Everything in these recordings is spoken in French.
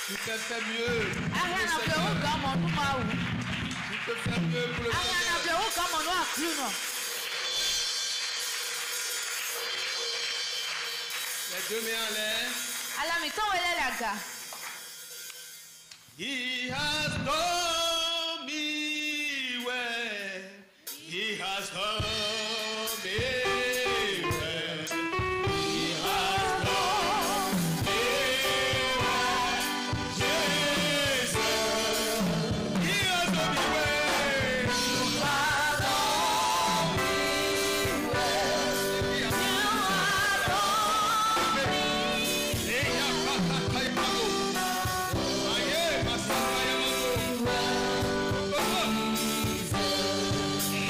Tu peux faire mieux. Tu peux faire mieux pour le Seigneur. Les deux mains en l'air. He has done me well. He has done me well. He has done me well. Jesus. He has done me well. You have done me well.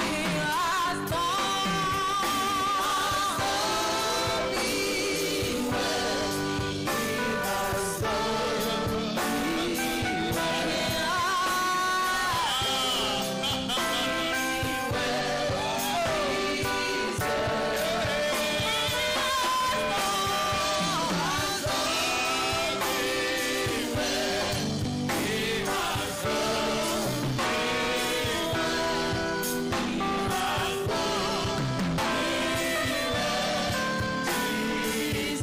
You have done me. Hey,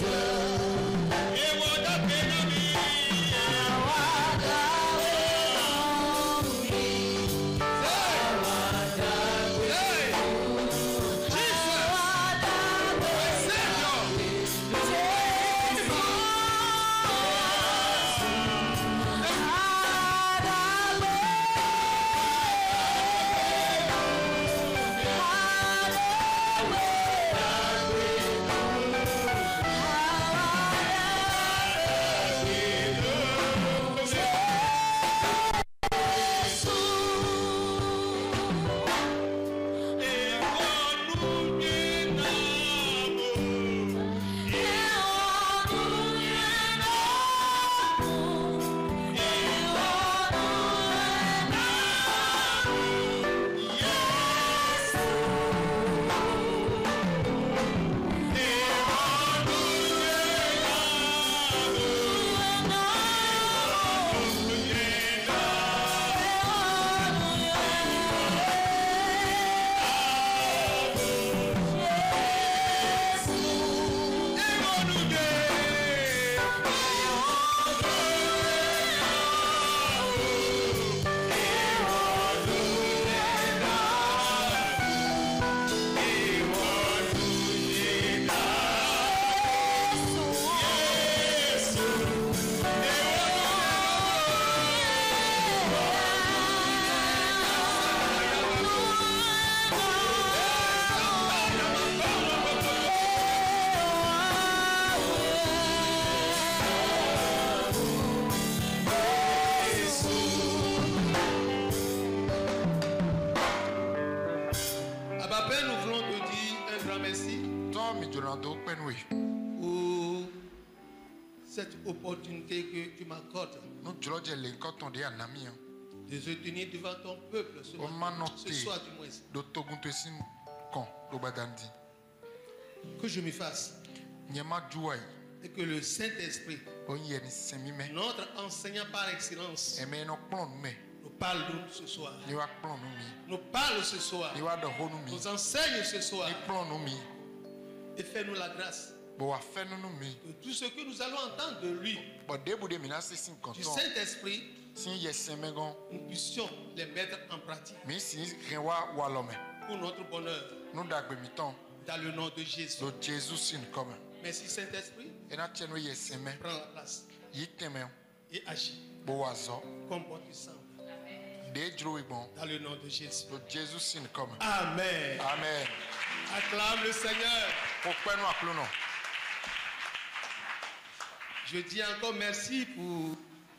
pour cette opportunité que tu m'accordes de se tenir devant ton peuple ce soir du moins. Que je me fasse et que le Saint-Esprit, notre enseignant par excellence, nous parle ce soir. Nous parle ce soir. Nous enseigne ce soir. Et fais-nous la grâce de tout ce que nous allons entendre de lui, du Saint-Esprit, nous puissions les mettre en pratique pour notre bonheur, dans le nom de Jésus. Merci Saint-Esprit. Prends la place et agis comme bon tu sembles. Dans le nom de Jésus. Amen. Amen. Acclame le Seigneur. Je dis encore merci pour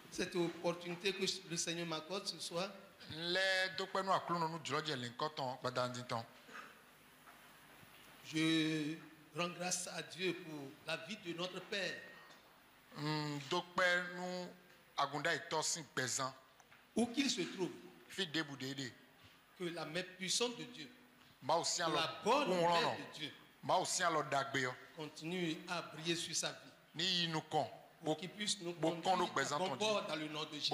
cette opportunité que le Seigneur m'accorde ce soir. Je rends grâce à Dieu pour la vie de notre Père. Où qu'il se trouve, que la main puissante de Dieu, la bonne main de Dieu, continue à briller sur sa vie. Ni nous con. Pour qu'il puisse nous conduire à bon port dans le nom de Jésus.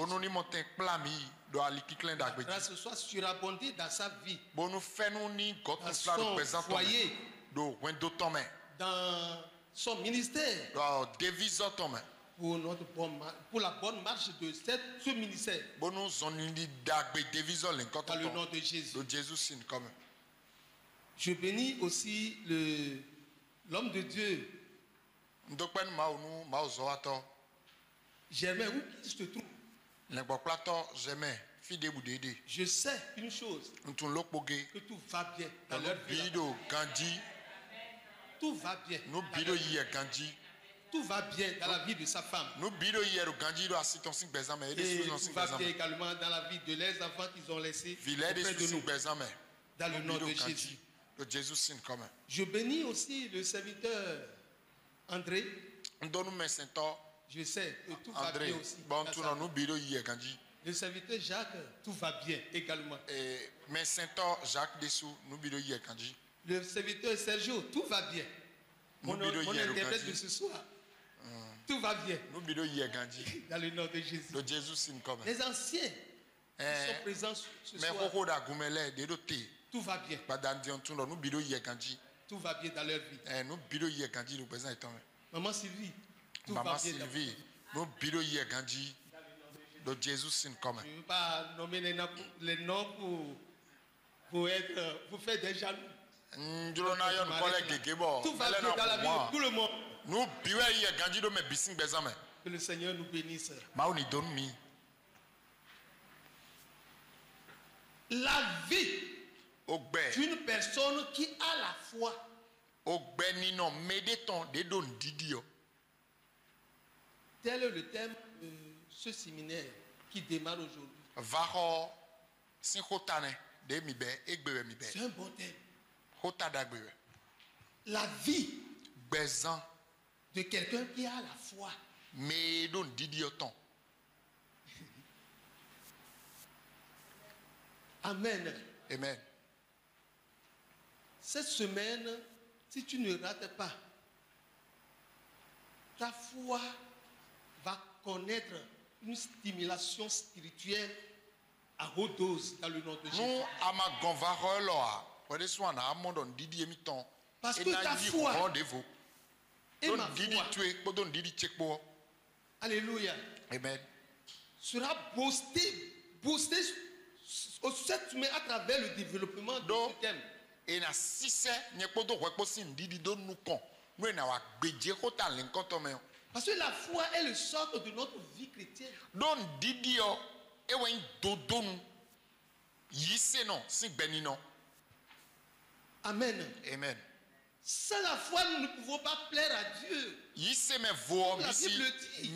Grâce ce soit surabondé dans sa vie, dans son foyer, dans son ministère, pour la bonne marche de ce ministère. Dans le nom de Jésus. Je bénis aussi l'homme de Dieu. Germain, où il se trouve? Je sais une chose, que tout va bien dans leur vie. Tout va bien. Tout va bien dans la vie de sa femme. Et tout va bien également dans la vie de leurs enfants qu'ils ont laissés auprès de nous. Dans le nom de Jésus. Je bénis aussi le serviteur André. Je sais que tout va bien aussi. Le serviteur Jacques, tout va bien également. Le serviteur Sergio, tout va bien. Mon interprète de ce soir. Tout va bien. Dans le nom de Jésus. Les anciens qui sont présents ce soir. Tout va bien. Tout va bien dans leur vie. Maman Sylvie. Tout va bien. Je ne veux pas nommer les noms pour faire des jaloux. Tout va bien dans la vie de tout le monde. Que le Seigneur nous bénisse. La vie d'une personne qui a la foi. Tel est le thème de ce séminaire qui démarre aujourd'hui. C'est un bon thème. La vie de quelqu'un qui a la foi. Amen. Amen. Cette semaine, si tu ne rates pas, ta foi va connaître une stimulation spirituelle à haute dose dans le nom de Jésus. Parce que ta foi et ma foi, alléluia, amen, sera boostée cette semaine à travers le développement de ce thème. Parce que la foi est le socle de notre vie chrétienne. Amen. Amen. Sans la foi, nous ne pouvons pas plaire à Dieu. La Bible dit.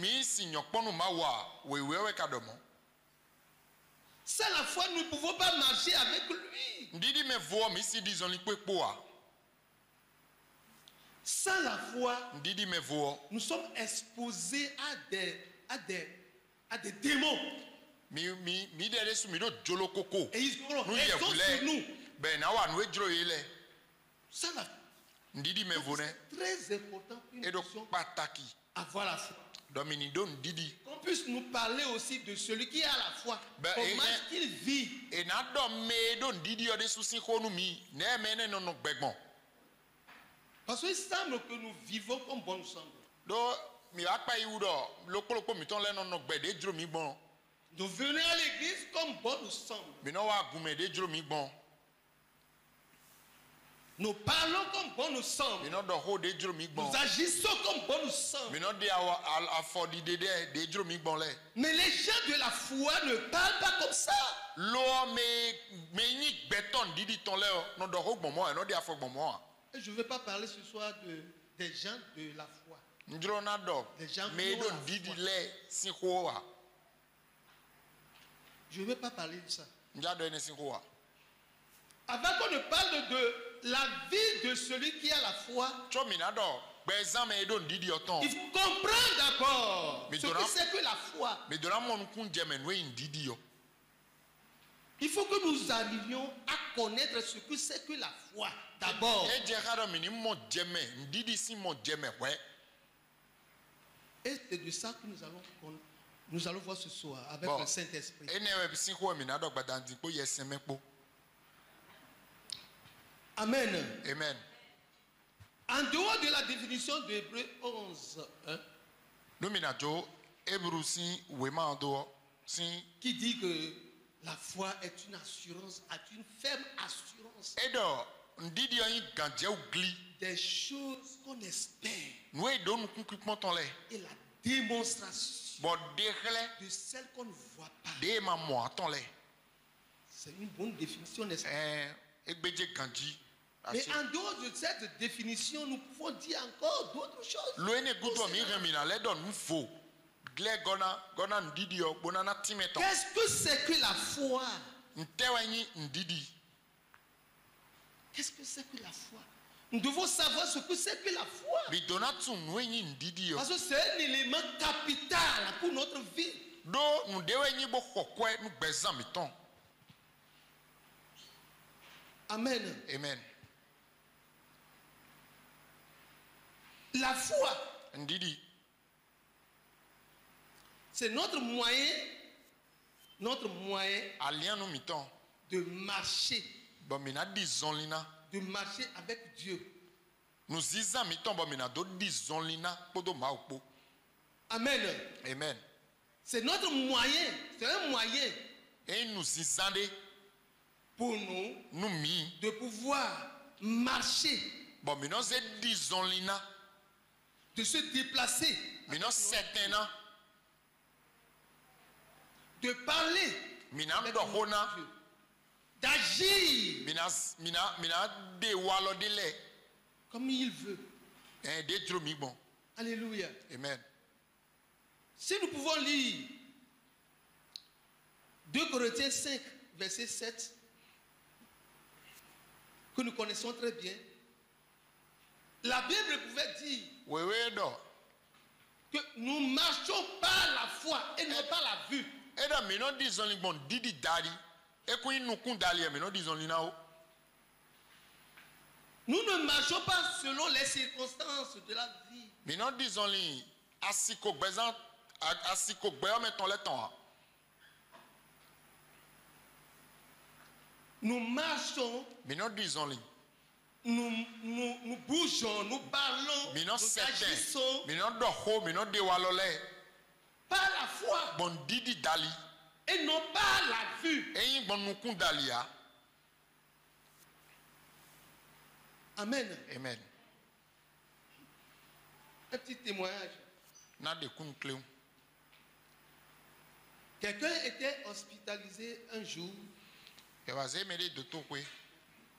Sans la foi, nous ne pouvons pas marcher avec lui. Sans la foi, nous sommes exposés à des démons. Et ils auront raison sur nous. Sans la foi, c'est très important pour une personne avoir la foi. Qu'on puisse nous parler aussi de celui qui a la foi. Comment est-ce qu'il vit? Parce qu'il semble que nous vivons comme bon nous semble. Nous venons à l'église comme bon nous semble. Nous parlons comme bon nous semble. Nous agissons comme bon nous semble. Mais les gens de la foi ne parlent pas comme ça. Et je ne vais pas parler ce soir des gens de la foi. Des gens qui ont la foi. Je ne vais pas parler de ça. Avant qu'on ne parle de la vie de celui qui a la foi, il faut comprendre d'abord ce que c'est que la foi. Il faut que nous arrivions à connaître ce que c'est que la foi Et c'est de ça que nous allons voir ce soir avec le Saint-Esprit. Amen. Amen. En dehors de la définition de Hébreux 11, qui dit que la foi est une assurance, est une ferme assurance des choses qu'on espère et la démonstration de celles qu'on ne voit pas. C'est une bonne définition, n'est-ce pas? Mais en dehors de cette définition, nous pouvons dire encore d'autres choses. Qu'est-ce que c'est que la foi? Qu'est-ce que c'est que la foi? Nous devons savoir ce que c'est que la foi. Parce que c'est un élément capital pour notre vie. Amen. Amen. La foi, c'est notre moyen de marcher avec Dieu. Amen. Amen. C'est notre moyen, c'est un moyen pour nous de pouvoir marcher, de se déplacer, de parler, d'agir comme il veut. Alléluia. Amen. Si nous pouvons lire 2 Corinthiens 5, verset 7, que nous connaissons très bien, la Bible pouvait dire que nous marchons par la foi et non par la vue. Nous ne marchons pas selon les circonstances de la vie. Nous marchons, nous bougeons, nous parlons, nous agissons par la foi et non par la vue. Amen. Amen. Un petit témoignage. Quelqu'un était hospitalisé un jour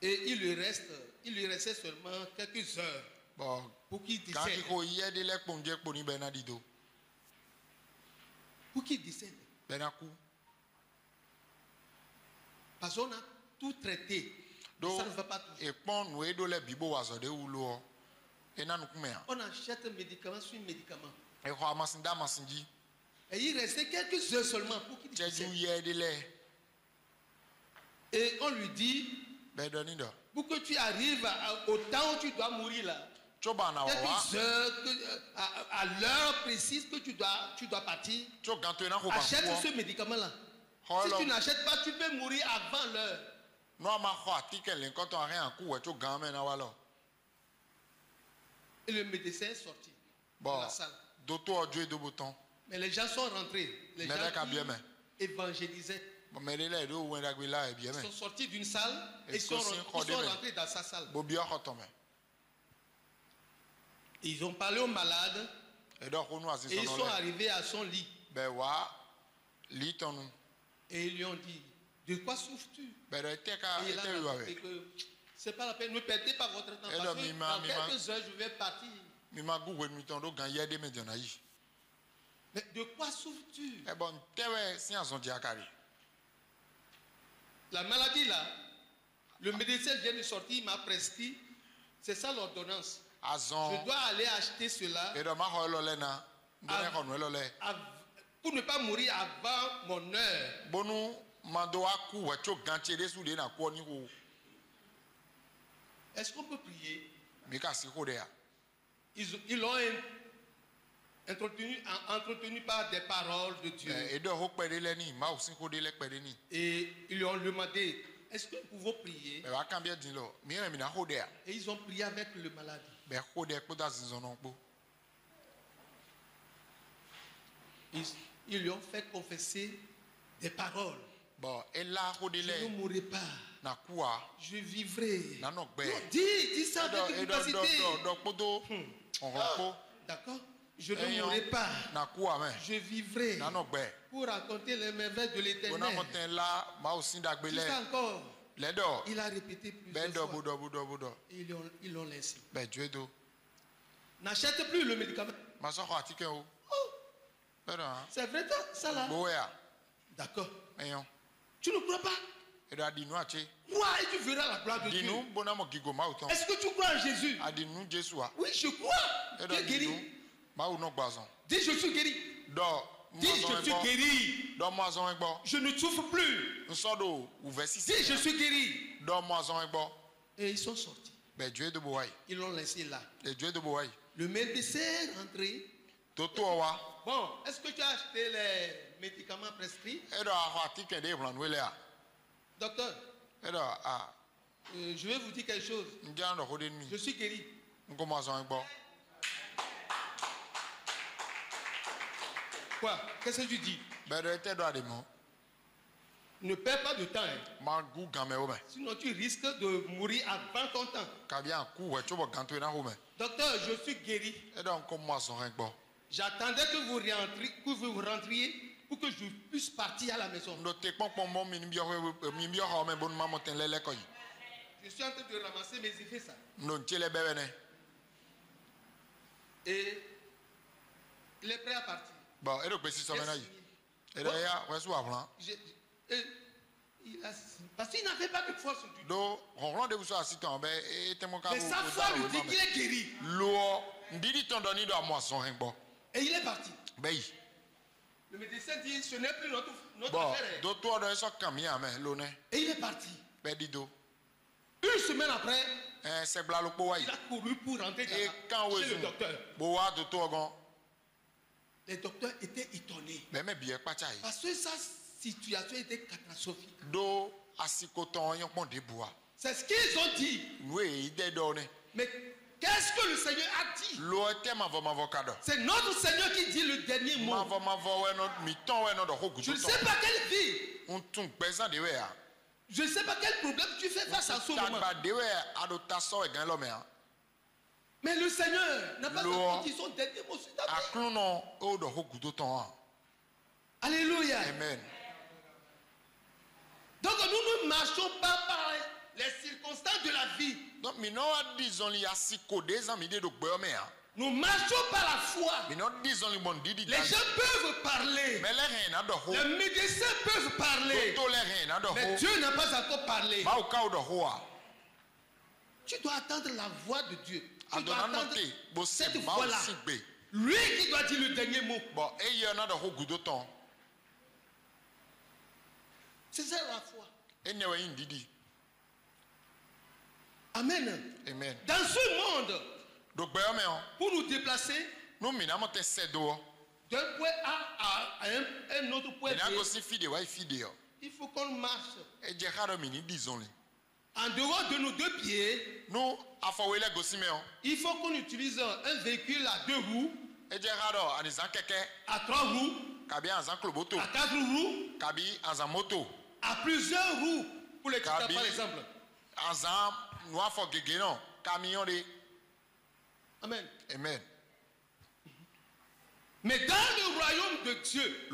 et il lui restait seulement quelques heures pour qu'il décède. Pour qu'il décède. Parce qu'on a tout traité. Ça ne va pas toucher. On achète médicament sur médicament. Et il restait quelques heures seulement pour qu'il décède. Et on lui dit, pour que tu arrives au temps où tu dois mourir là, quelques heures, à l'heure précise que tu dois partir, achète ce médicament là. Si tu n'achètes pas, tu peux mourir avant l'heure. Et le médecin est sorti de la salle. Mais les gens sont rentrés. Les gens qui évangélisaient. Ils sont sortis d'une salle et ils sont rentrés dans sa salle. Ils ont parlé au malade et ils sont arrivés à son lit. Et ils lui ont dit, de quoi souffres-tu? Et il a dit que c'est pas la peine, ne perdez pas votre temps parce que dans quelques heures je vais partir. Mais de quoi souffres-tu? La maladie là, le médecin vient de sortir, il m'a prescrit, c'est ça l'ordonnance. Je dois aller acheter cela pour ne pas mourir avant mon heure. Est-ce qu'on peut prier? Ils l'ont entretenu par des paroles de Dieu. Et ils lui ont demandé, est-ce que nous pouvons prier? Et ils ont prié avec le malade. Ils lui ont fait confesser des paroles. Je ne mourrai pas. Je vivrai. Non, dis ça avec vivacité. D'accord. Je ne mourrai pas. Je vivrai pour raconter les merveilles de l'Éternel. Juste encore. Il a répété plusieurs fois. Ils l'ont laissé. N'achète plus le médicament. C'est vrai ça là? D'accord. Tu ne crois pas? Crois et tu verras la gloire de Dieu. Est-ce que tu crois en Jésus? Oui, je crois. Tu es guéri. Dis je suis guéri. Dis je suis guéri. Je ne souffre plus. Dis je suis guéri. Et ils sont sortis. Ils l'ont laissé là. Le médecin est rentré. Bon, est-ce que tu as acheté les médicaments prescrits? Docteur, je vais vous dire quelque chose. Je suis guéri. Quoi? Qu'est-ce que tu dis? Ne perds pas de temps. Sinon tu risques de mourir avant ton temps. Docteur, je suis guéri. J'attendais que vous rentriez pour que je puisse partir à la maison. Je suis en train de ramasser mes effets, ça. Et il est prêt à partir. Parce qu'il n'avait pas de force du tout. Mais sa foi lui dit qu'il est guéri. Et il est parti. Le médecin dit ce n'est plus notre affaire. Et il est parti. Une semaine après, il a couru pour rentrer chez le docteur. Les docteurs étaient étonnés. Parce que sa situation était catastrophique. C'est ce qu'ils ont dit. Mais qu'est-ce que le Seigneur a dit? C'est notre Seigneur qui dit le dernier mot. Je ne sais pas quelle vie. Je ne sais pas quel problème tu fais face à ce moment. Mais le Seigneur n'a pas dit son dernier mot sur ta vie. Alléluia. Amen. Donc nous ne marchons pas par les circonstances de la vie. Nous marchons par la foi. Les gens peuvent parler. Les médecins peuvent parler. Mais Dieu n'a pas encore parlé. Tu dois attendre la voix de Dieu. Tu dois attendre cette voix-là. Lui qui doit dire le dernier mot. C'est ça la foi. Amen. Amen. Dans ce monde, pour nous déplacer d'un point A à un autre point B, il faut qu'on marche. En dehors de nos deux pieds, il faut qu'on utilise un véhicule à 2 roues, à 3 roues, à 4 roues, à plusieurs roues pour les quitter par exemple. Amen. Amen. Mais dans le royaume de Dieu,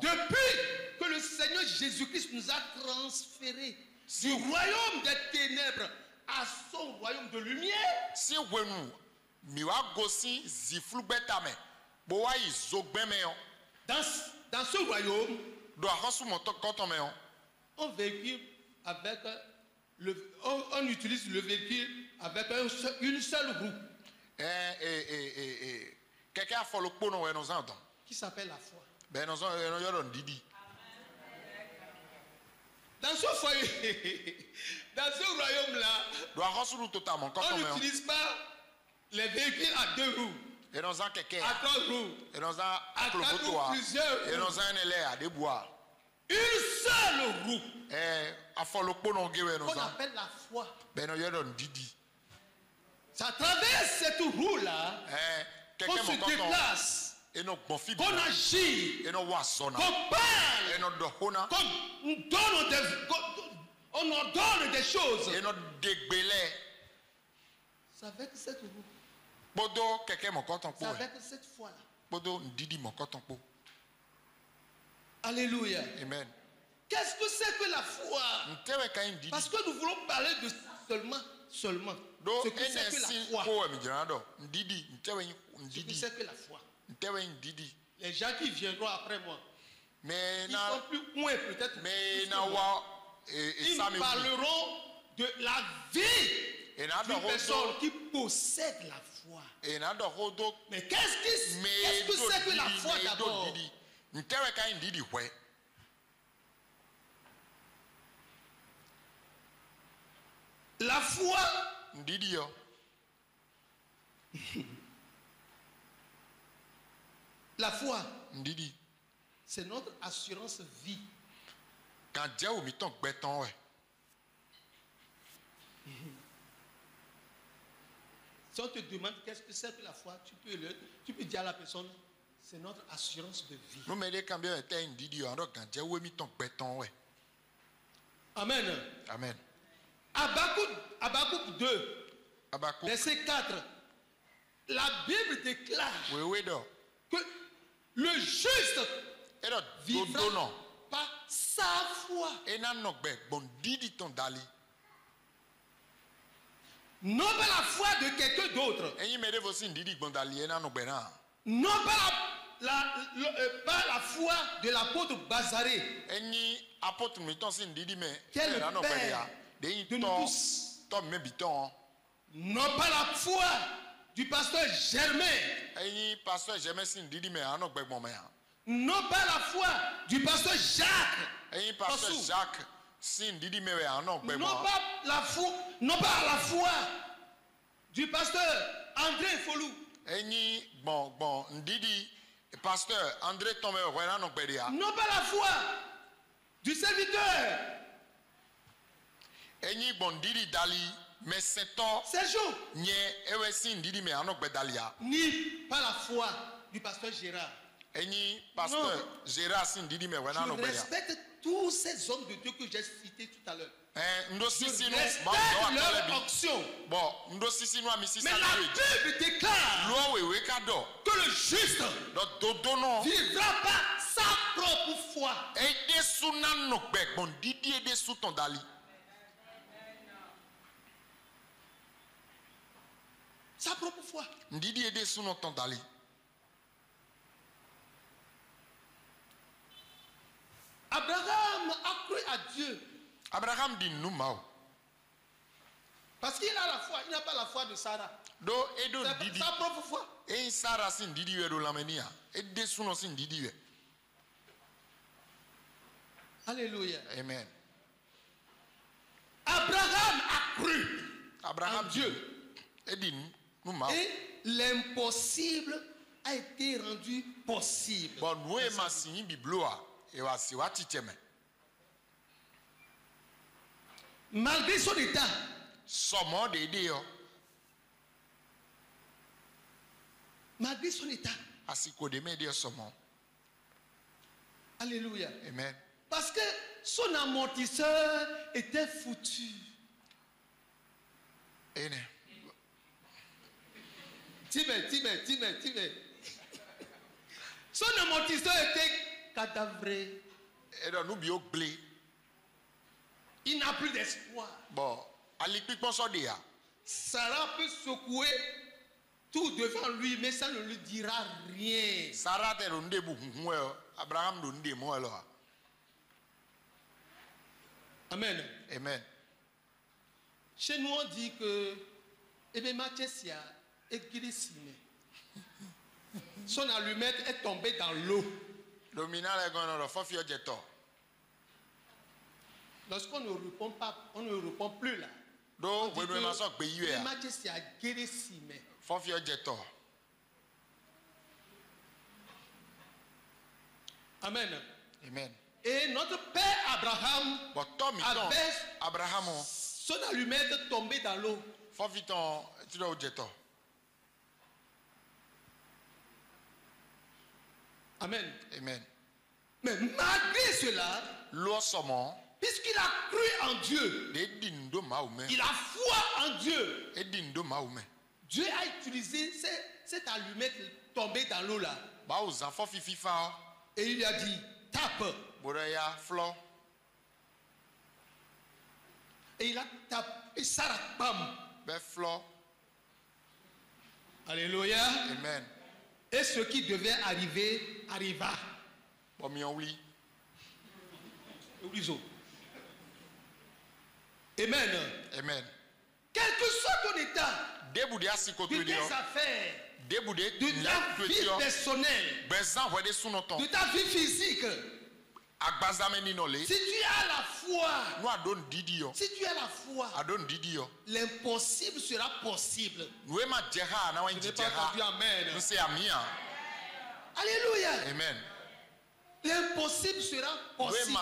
depuis que le Seigneur Jésus-Christ nous a transférés du royaume des ténèbres à son royaume de lumière, dans ce royaume, on utilise le véhicule avec une seule roue. Qui s'appelle la foi. Dans ce foyer, dans ce royaume-là, on n'utilise pas les véhicules à 2 roues. Et dans un keke. À 3 roues. Et dans un plusieurs. Et dans un élève à des bois. Une seule roue. Qu'on appelle la foi. Ben non, y'a didi. Ça traverse cette roue-là. Qu'on se déplace. Qu'on agit. Qu'on parle. On ordonne des choses. C'est avec cette roue. C'est avec cette foi-là. Alléluia. Amen. Qu'est-ce que c'est que la foi? Parce que nous voulons parler de ça seulement. Ce que c'est que la foi. Ce que c'est que la foi. Les gens qui viendront après moi, ils sont plus moins peut-être. Ils parleront de la vie d'une personne qui possède la foi. Mais qu'est-ce que c'est que la foi d'abord? La foi, la foi, c'est notre assurance vie. Si on te demande qu'est-ce que c'est que la foi, tu peux dire à la personne, c'est notre assurance de vie. Amen. Amen. Habakkuk 2, verset 4. La Bible déclare que le juste vivra par sa foi. Non pas la foi de quelqu'un d'autre. Non pas la foi de l'apôtre Bazaré. Quel est le père de nous tous. Non pas la foi du pasteur Germain. Non pas la foi du pasteur Jacques. Non pas la foi du pasteur André Folou. Pasteur André Tomé, non pas la foi du serviteur. Sergio. Ni pas la foi du pasteur Gérard. Je respecte tous ces hommes de Dieu que j'ai cités tout à l'heure. Je respecte leur onction. Mais la Bible déclare que le juste vivra par sa propre foi. Sa propre foi. Abraham a cru à Dieu. Abraham dit nous mao. Parce qu'il a la foi, il n'a pas la foi de Sarah. C'est sa propre foi. Et Sarah sin didi we do lamenia. Et desuno sin didi we. Alléluia. Amen. Abraham a cru en Dieu. Et dit nous mao. Et l'impossible a été rendu possible. Bon, nous et ma signi bibloa et wa si wa ticheme. Malgré son état, malgré son état, alléluia. Amen. Parce que son amortisseur était foutu. Timé. Son amortisseur était cadavré. Il n'a plus d'espoir. Bon, Sarah peut secouer tout devant lui, mais ça ne lui dira rien. Sarah te runde bu Abraham runde mo alors. Amen. Amen. Chez nous on dit que Mathiesia est glissé. Son allumette est tombée dans l'eau. Lorsqu'on ne répond pas, on ne répond plus là. Amen. Amen. Et notre père Abraham avait son allumette tombée dans l'eau. Amen. Amen. Mais malgré cela, puisqu'il a cru en Dieu, il a foi en Dieu, Dieu a utilisé cette allumette tombée dans l'eau là. Et il lui a dit, tape. Et il a tapé Sarah, bam. Alléluia. Amen. Et ce qui devait arriver, arriva. Amen. Amen. Quel que soit ton état, de tes affaires, de ta vie personnelle, de ta vie physique, si tu as la foi, l'impossible sera possible. Je n'ai pas entendu amen. Alléluia. Amen. L'impossible sera possible.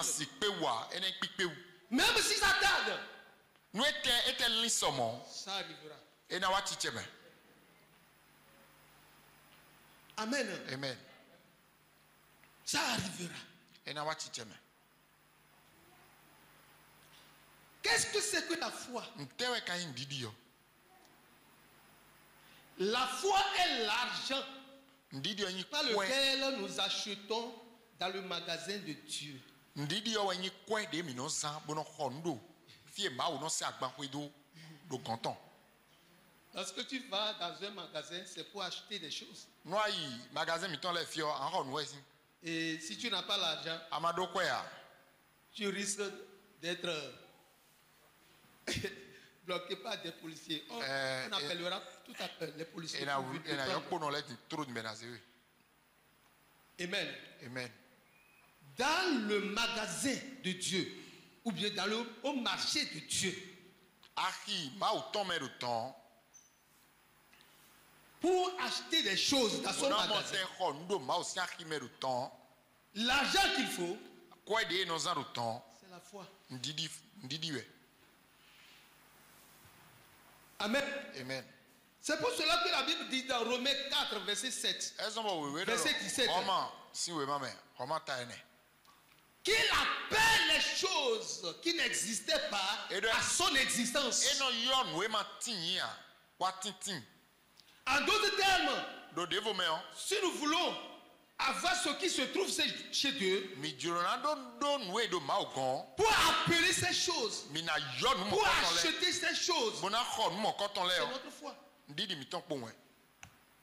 Même si ça tarde, ça arrivera. Amen. Amen. Ça arrivera. Qu'est-ce que c'est que la foi? La foi est l'argent par lequel nous achetons dans le magasin de Dieu. Lorsque tu vas dans un magasin, c'est pour acheter des choses. Et si tu n'as pas l'argent, tu risques d'être bloqué par des policiers. On appellera tout à fait les policiers. Amen. Amen. Dans le magasin de Dieu, ou bien au marché de Dieu, pour acheter des choses dans son magasin, l'argent qu'il faut, c'est la foi. Amen. Amen. C'est pour cela que la Bible dit dans Romains 4, verset 7, verset 17, qu'il appelle les choses qui n'existaient pas à son existence. En d'autres termes, si nous voulons avoir ce qui se trouve chez Dieu, pour appeler ces choses, pour acheter ces choses, c'est notre foi.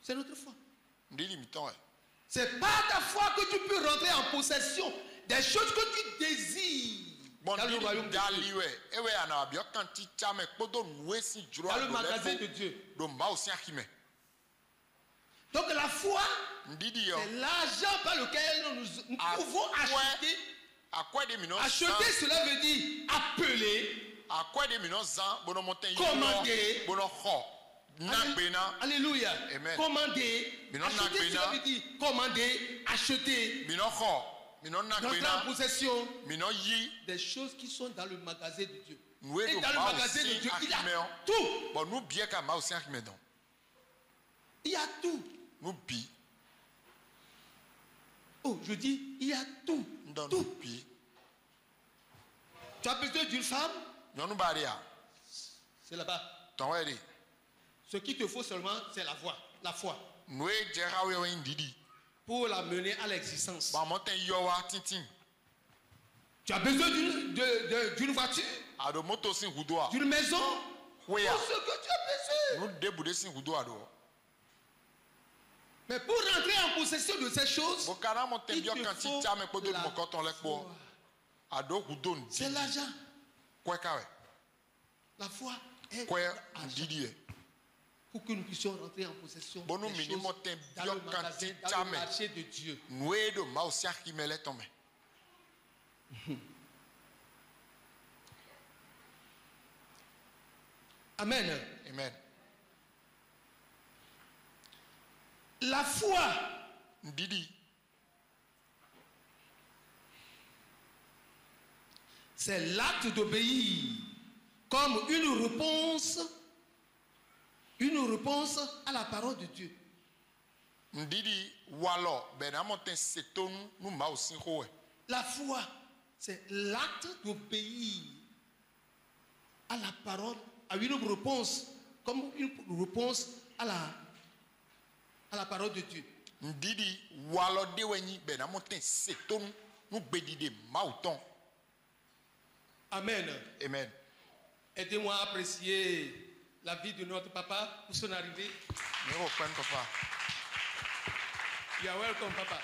C'est notre foi. C'est par ta foi que tu peux rentrer en possession des choses que tu désires dans le royaume de Dieu. Dans le magasin de Dieu. Donc la foi, c'est l'argent par lequel nous pouvons acheter. Acheter, cela veut dire appeler, commander. Alléluia. Amen. Commander. Acheter, cela veut dire commander, acheter. Rentrer en possession des choses qui sont dans le magasin de Dieu. Et dans le magasin de Dieu, il y a tout. Il y a tout. Oh, je dis, il y a tout. Tout. Tu as besoin d'une femme? C'est là-bas. Ce qu'il te faut seulement, c'est la foi. Pour la mener à l'existence. Tu as besoin d'une voiture? D'une maison? Pour ce que tu as besoin. Mais pour rentrer en possession de ces choses, il te faut la foi. C'est l'argent. La foi est l'argent. Pour que nous puissions rentrer en possession des choses dans le magasin, dans le marché de Dieu. Amen. Amen. La foi c'est l'acte d'obéir comme une réponse à la parole de Dieu. La foi, c'est l'acte d'obéir à la parole, à une réponse, comme une réponse à la parole de Dieu. Amen. Amen. Aidez-moi à apprécier la vie de notre papa pour son arrivée. Papa. You are welcome, papa.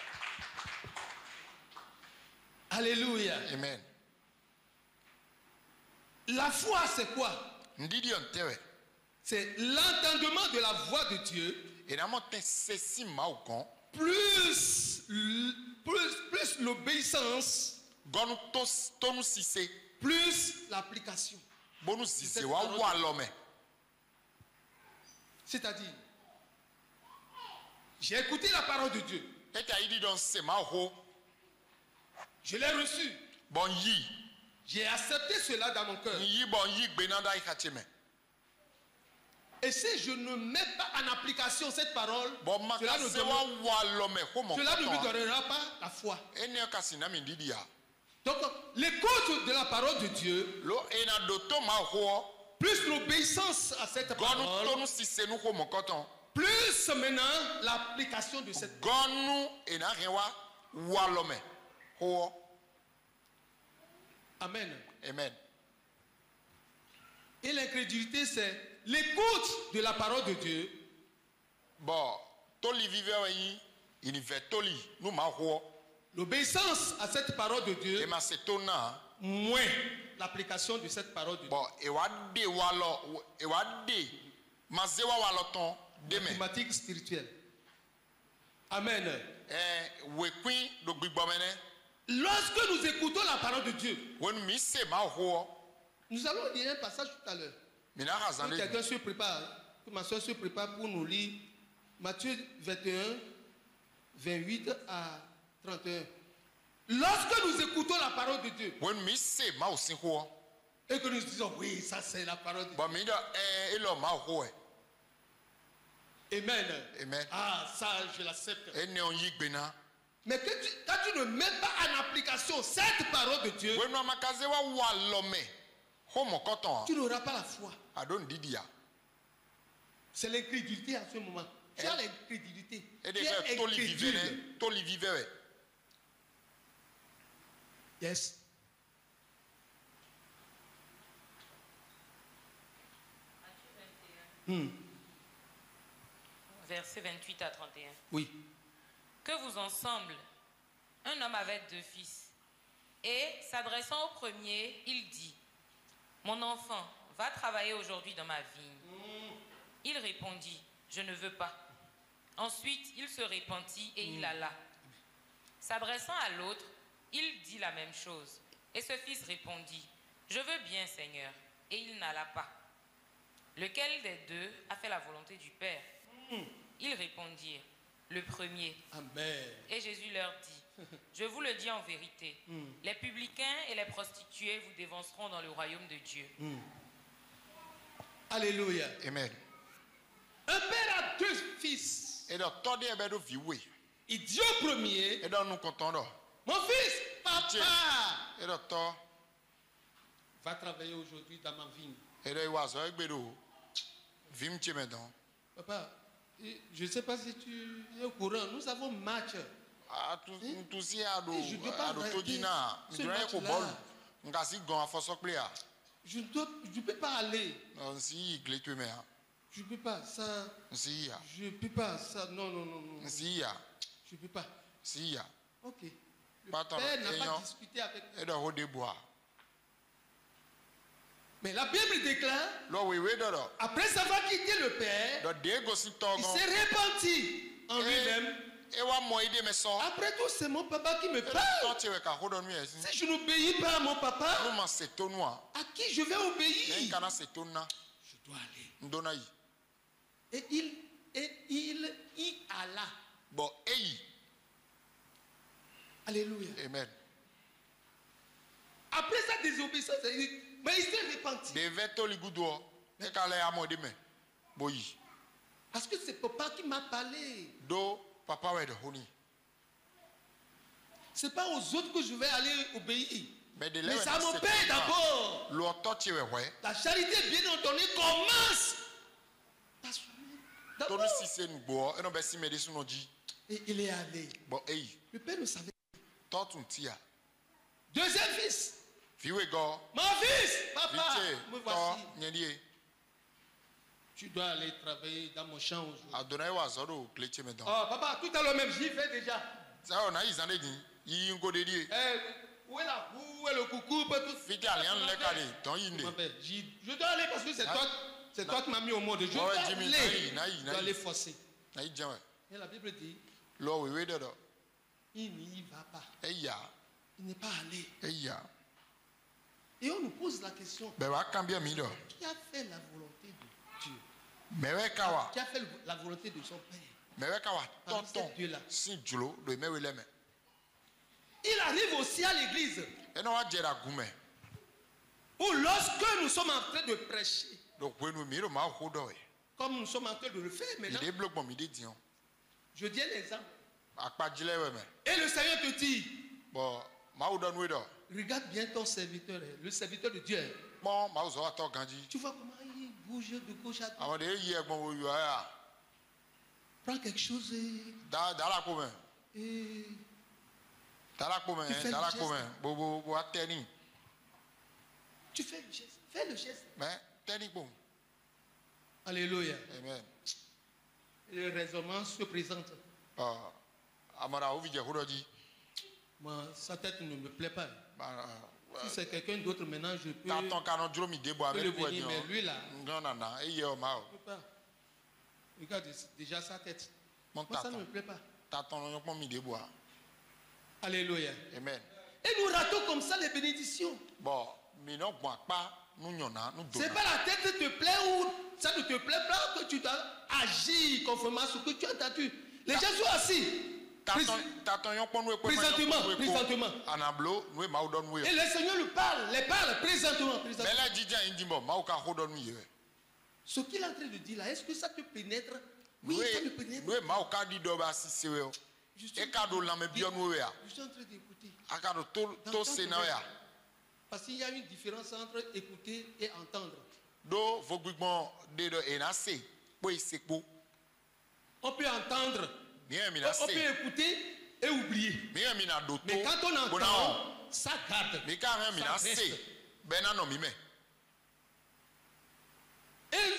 Alléluia. Amen. La foi, c'est quoi? C'est l'entendement de la voix de Dieu. Plus l'obéissance, plus l'application. C'est-à-dire, j'ai écouté la parole de Dieu. Je l'ai reçu. J'ai accepté cela dans mon cœur. Et si je ne mets pas en application cette parole, cela ne me donnera pas la foi. Donc, l'écoute de la parole de Dieu, plus l'obéissance à cette parole, plus maintenant l'application de cette parole. Amen. Amen. Et l'incrédulité, c'est l'écoute de la parole de Dieu. L'obéissance à cette parole de Dieu, moins l'application de cette parole de Dieu. Thématique spirituelle. Amen. Lorsque nous écoutons la parole de Dieu, nous allons lire un passage tout à l'heure. Que quelqu'un se prépare, que ma soeur se prépare pour nous lire Matthieu 21, 28 à 31. Lorsque nous écoutons la parole de Dieu, et que nous disons, oui, ça c'est la parole de Dieu. Amen. Amen. Ah, ça, je l'accepte. Mais quand tu ne mets pas en application cette parole de Dieu, tu n'auras pas la foi. C'est l'incrédulité à ce moment. Tu as l'incrédulité. Tu es incrédule. Yes. Verset 28 à 31. Oui. Que vous ensemble, un homme avait 2 fils. Et s'adressant au premier, il dit, mon enfant, va travailler aujourd'hui dans ma vigne. Il répondit, je ne veux pas. Ensuite, il se repentit et il alla. S'adressant à l'autre, il dit la même chose. Et ce fils répondit, je veux bien, Seigneur. Et il n'alla pas. Lequel des deux a fait la volonté du Père? Ils répondirent, le premier. Amen. Et Jésus leur dit, je vous le dis en vérité, les publicains et les prostituées vous dévanceront dans le royaume de Dieu. Alléluia. Amen. Un père a 2 fils. Il dit au premier, mon fils, papa, va travailler aujourd'hui dans ma vigne. Papa, je ne sais pas si tu es au courant, nous avons match. Je ne peux pas arrêter ce match-là. Je ne peux pas aller. Je ne peux pas, ça. Je ne peux pas, ça. Non. Je ne peux pas. Ok. Le père n'a pas discuté avec moi. Mais la Bible déclare, après savoir quitté le père, il s'est repenti en lui-même. Après tout, c'est mon papa qui me parle. Si je n'obéis pas à mon papa, à qui je vais obéir? Je dois aller. Et il y alla. Alléluia. Amen. Après sa désobéissance. Mais il s'est repenti. Parce que c'est papa qui m'a parlé. C'est pas aux autres que je vais aller obéir. Mais c'est à mon père d'abord. La charité bien ordonnée commence. Et il est allé. Le père ne savait pas. Deuxième fils. Mon fils, papa, me voici. Tu dois aller travailler dans mon champ aujourd'hui. Oh, papa, tout à l'heure même, j'y vais déjà. Où est la boue, où est le coucou, je dois aller parce que c'est toi qui m'as mis au monde. Je dois aller forcer. Et la Bible dit, il n'y va pas. Il n'est pas allé. Et on nous pose la question, qui a fait la volonté de Dieu? Qui a fait la volonté de son père? Il arrive aussi à l'église. Ou lorsque nous sommes en train de prêcher, comme nous sommes en train de le faire maintenant, je dis un exemple. Et le Seigneur te dit, regarde bien ton serviteur, le serviteur de Dieu. Tu vois comment il bouge de gauche à droite. Prends quelque chose et tu fais le geste. Fais le geste. Alléluia. Amen. Et le raisonnement se présente. Moi, sa tête ne me plaît pas. Si c'est quelqu'un d'autre maintenant, je peux le venir, mais lui là, je ne peux pas. Regarde déjà sa tête. Moi, ça ne me plaît pas. Alléluia. Amen. Et nous ratons comme ça les bénédictions. C'est pas la tête qui te plaît ou ça ne te plaît pas que tu dois agir conformément à ce que tu as entendu. Les gens sont assis. Présentement. Et le Seigneur lui parle, les parle présentement. Ce qu'il est en train de dire là, est-ce que ça te pénètre? Oui, ça me pénètre. Je suis en train d'écouter. Parce qu'il y a une différence entre écouter et entendre. On peut entendre, on peut écouter et oublier. Mais quand on entend, ça garde. Ça reste. Et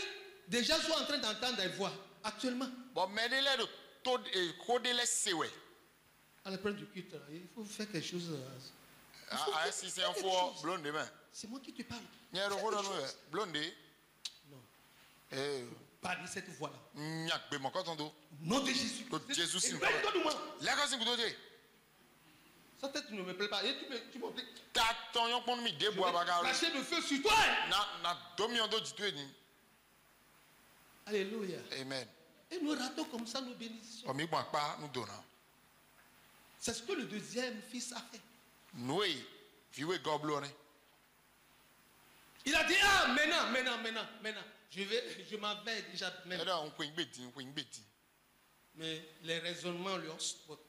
des gens sont en train d'entendre des voix actuellement. À la fin du culte, il faut faire quelque chose. C'est moi qui te parle. Non. Pas de cette voix-là. Non de Jésus. Sa tête ne me plaît pas. Et tu m'obliges. Lâcher le feu sur toi. Alléluia. Amen. Et nous ratons comme ça nos bénédictions. C'est ce que le deuxième fils a fait. Il a dit, ah, maintenant. Je m'en vais déjà même. Mais les raisonnements lui ont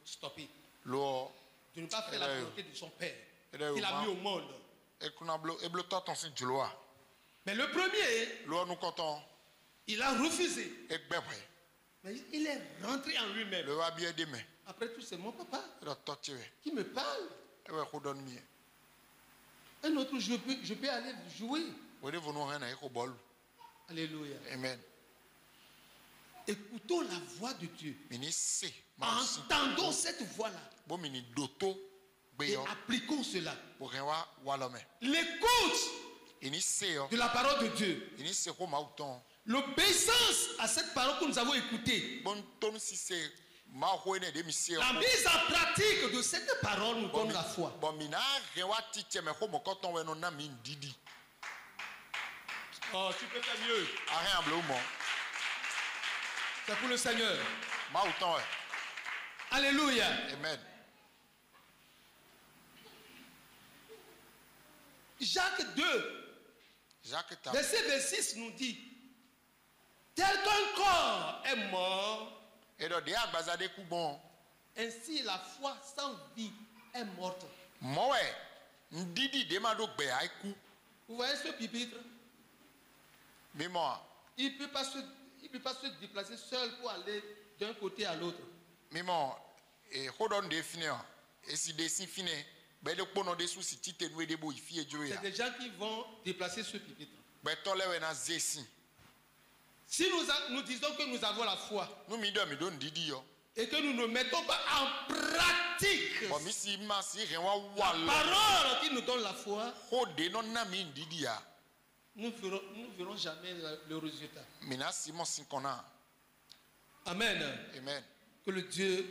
stoppé. De ne pas faire la volonté de son père. Il a mis au monde. Mais le premier, il a refusé. Mais il est rentré en lui-même. Après tout, c'est mon papa qui me parle. Un autre, je peux aller jouer. Alléluia. Amen. Écoutons la voix de Dieu. Entendons cette voix-là. Et appliquons cela. L'écoute de la parole de Dieu. L'obéissance à cette parole que nous avons écoutée. La mise en pratique de cette parole nous donne la foi. Oh, tu peux faire mieux. C'est pour le Seigneur. Alléluia. Amen. Jacques 2, verset 26 nous dit, tel qu'un corps est mort, ainsi la foi sans vie est morte. Vous voyez ce pupitre? Il ne peut pas se déplacer seul pour aller d'un côté à l'autre. C'est des gens qui vont déplacer ce pupitre. Si nous disons que nous avons la foi et que nous ne mettons pas en pratique la parole qui nous donne la foi, nous ne verrons jamais le résultat. Amen. Amen. Que le Dieu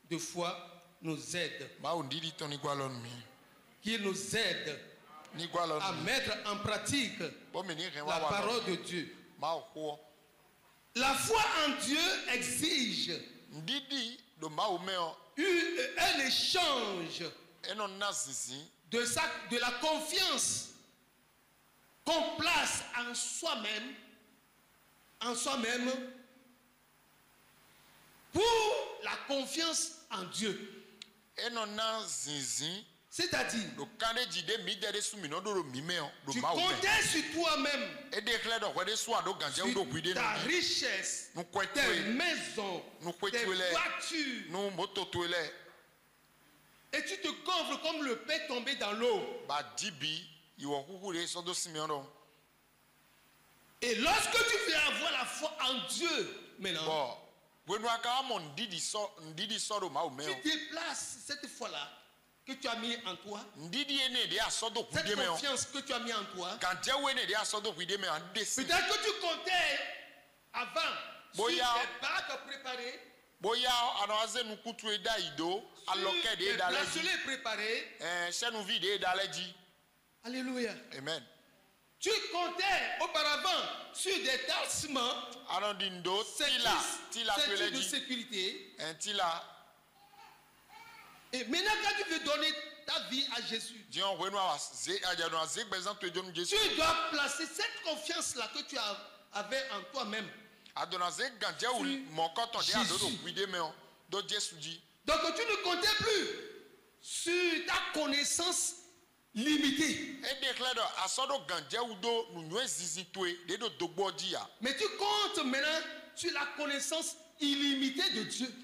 de foi nous aide. Qu'il nous aide à mettre en pratique la parole de Dieu. La foi en Dieu exige un échange de la confiance qu'on place en soi-même pour la confiance en Dieu. C'est-à-dire, tu comptais sur toi-même, sur ta richesse, tes maisons, tes voitures, et tu te gonfles comme le paix tombé dans l'eau. Et lorsque tu veux avoir la foi en Dieu, maintenant, tu déplaces cette foi-là que tu as mis en toi, cette confiance que tu as mis en toi. Peut-être que tu comptais avant sur des bacs préparés, sur des bracelets préparés. Alléluia. Amen. Tu comptais auparavant sur des talismans, ceintures de sécurité. Et maintenant, quand tu veux donner ta vie à Jésus, tu dois placer cette confiance-là que tu avais en toi-même. Donc tu ne comptais plus sur ta connaissance limitée. Mais tu comptes maintenant sur la connaissance illimitée de Dieu.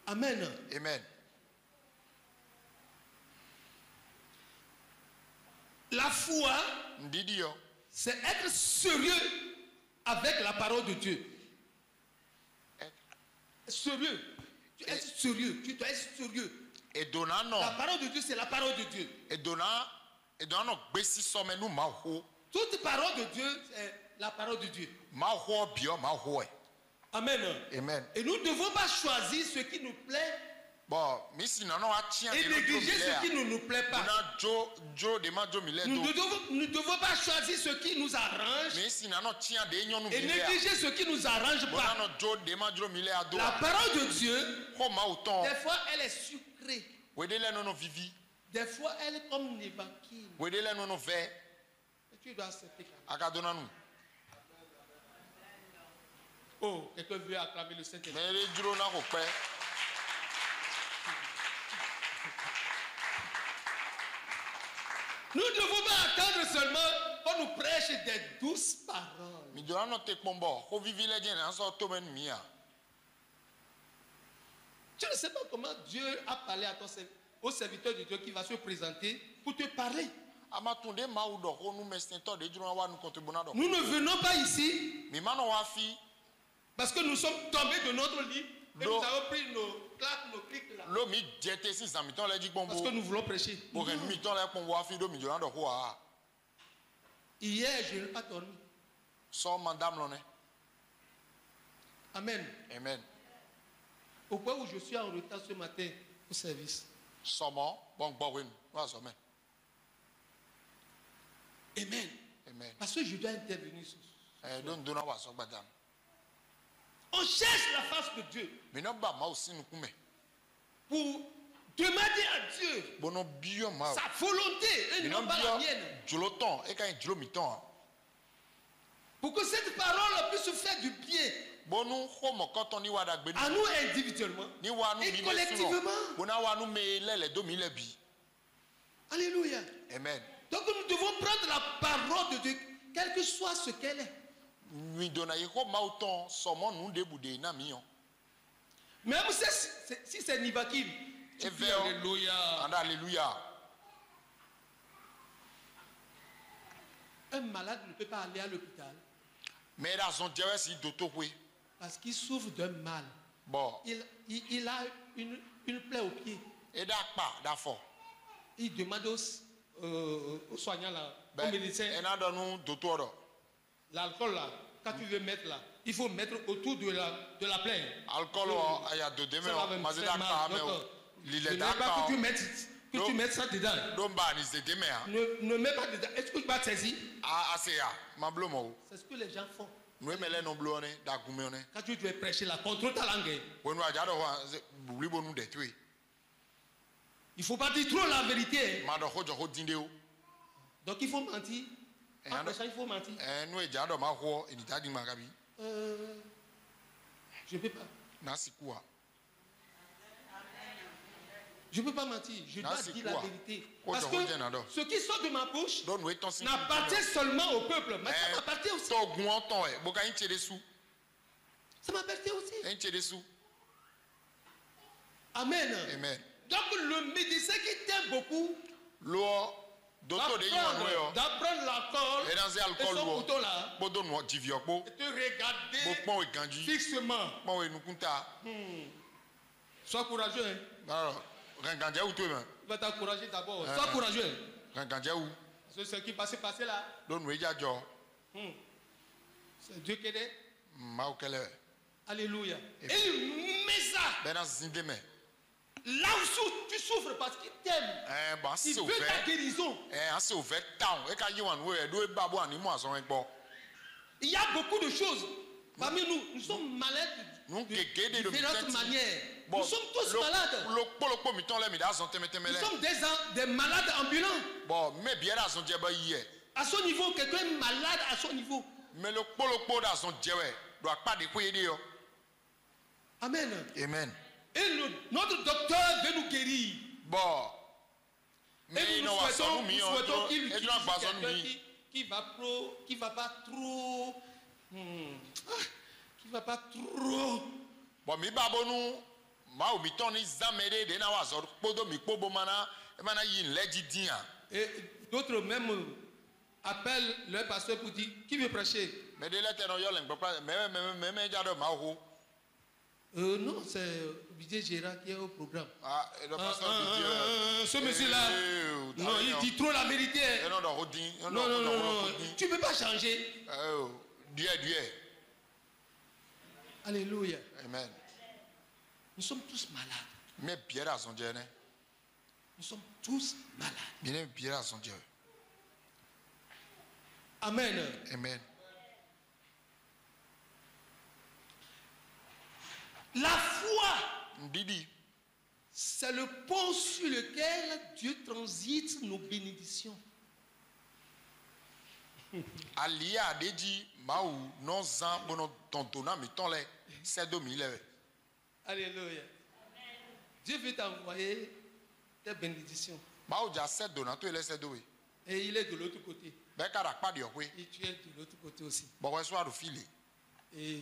Amen. Amen. La foi, c'est être sérieux avec la parole de Dieu. Sérieux. Tu es sérieux. Tu dois être sérieux. La parole de Dieu, c'est la parole de Dieu. Toute parole de Dieu, c'est la parole de Dieu. Amen. Amen. Et nous ne devons pas choisir ce qui nous plaît et négliger ce qui ne nous plaît pas. Nous ne devons pas choisir ce qui nous arrange et négliger ce qui nous arrange pas. La parole de Dieu, des fois elle est sucrée. Des fois elle est comme une évangile. Tu dois accepter. Oh, quelqu'un veut acclamer le Saint-Esprit. Nous ne devons pas attendre seulement qu'on nous prêche des douces paroles. Tu ne sais pas comment Dieu a parlé à au serviteur de Dieu qui va se présenter pour te parler. Nous ne venons pas ici parce que nous sommes tombés de notre lit et nous avons pris nos claques, nos clics là. Parce que nous voulons prêcher. Hier, je n'ai pas dormi. Amen. Amen. Au point où je suis en retard ce matin au service. Amen. Amen. Parce que je dois intervenir. On cherche la face de Dieu. Pour demander à Dieu sa volonté et non pas la mienne. Pour que cette parole puisse faire du bien à nous individuellement et collectivement. Alléluia. Amen. Donc nous devons prendre la parole de Dieu, quel que soit ce qu'elle est. Même si c'est Nivakim. Alléluia. Un malade ne peut pas aller à l'hôpital parce qu'il souffre d'un mal. Il a une plaie au pied. Il demande aux soignants, aux médecins, l'alcool là, quand tu veux mettre là, il faut mettre autour de la plaie. Je ne veux pas que tu mettes ça dedans. Ne mets pas dedans. Est-ce que tu vas saisir? C'est ce que les gens font. Quand tu dois prêcher là, contrôle ta langue. Il ne faut pas dire trop la vérité. Donc il faut mentir. En prêchant, il faut mentir. Je ne peux pas. Je ne peux pas mentir. Je dois dire la vérité. Parce que ce qui sort de ma bouche n'appartient seulement au peuple. Mais ça m'appartient aussi. Ça m'appartient aussi. Amen. Amen. Donc le médecin qui t'aime beaucoup d'apprendre l'alcool et son bouton là et te regarder fixement. Sois courageux. Hein? Il va t'encourager d'abord. Sois courageux. C'est ce qui passé là. C'est Dieu qui est. Alléluia. Et il met ça. Là où tu souffres parce qu'il t'aime. Il veut ta guérison. Il y a beaucoup de choses. Parmi nous, nous sommes malades de différentes manières. Nous sommes tous malades. Nous sommes des malades ambulants. À son niveau, quelqu'un est malade à son niveau. Amen. Amen. Et notre docteur veut nous guérir. Et nous souhaitons qu'il utilise quelqu'un qui va pas trop. Qui va pas trop. Et d'autres même appellent leur pasteur pour dire qui veut prêcher. Non, c'est Vijay Gérard qui est au programme. Ce monsieur-là, non, il dit trop la vérité. Non. Tu ne peux pas changer. Alléluia. Amen. Nous sommes tous malades. Nous sommes tous malades. Amen. Amen. La foi, c'est le pont sur lequel Dieu transite nos bénédictions. Alléluia. Dieu veut t'envoyer tes bénédictions. Et il est de l'autre côté. Et tu es de l'autre côté aussi. Et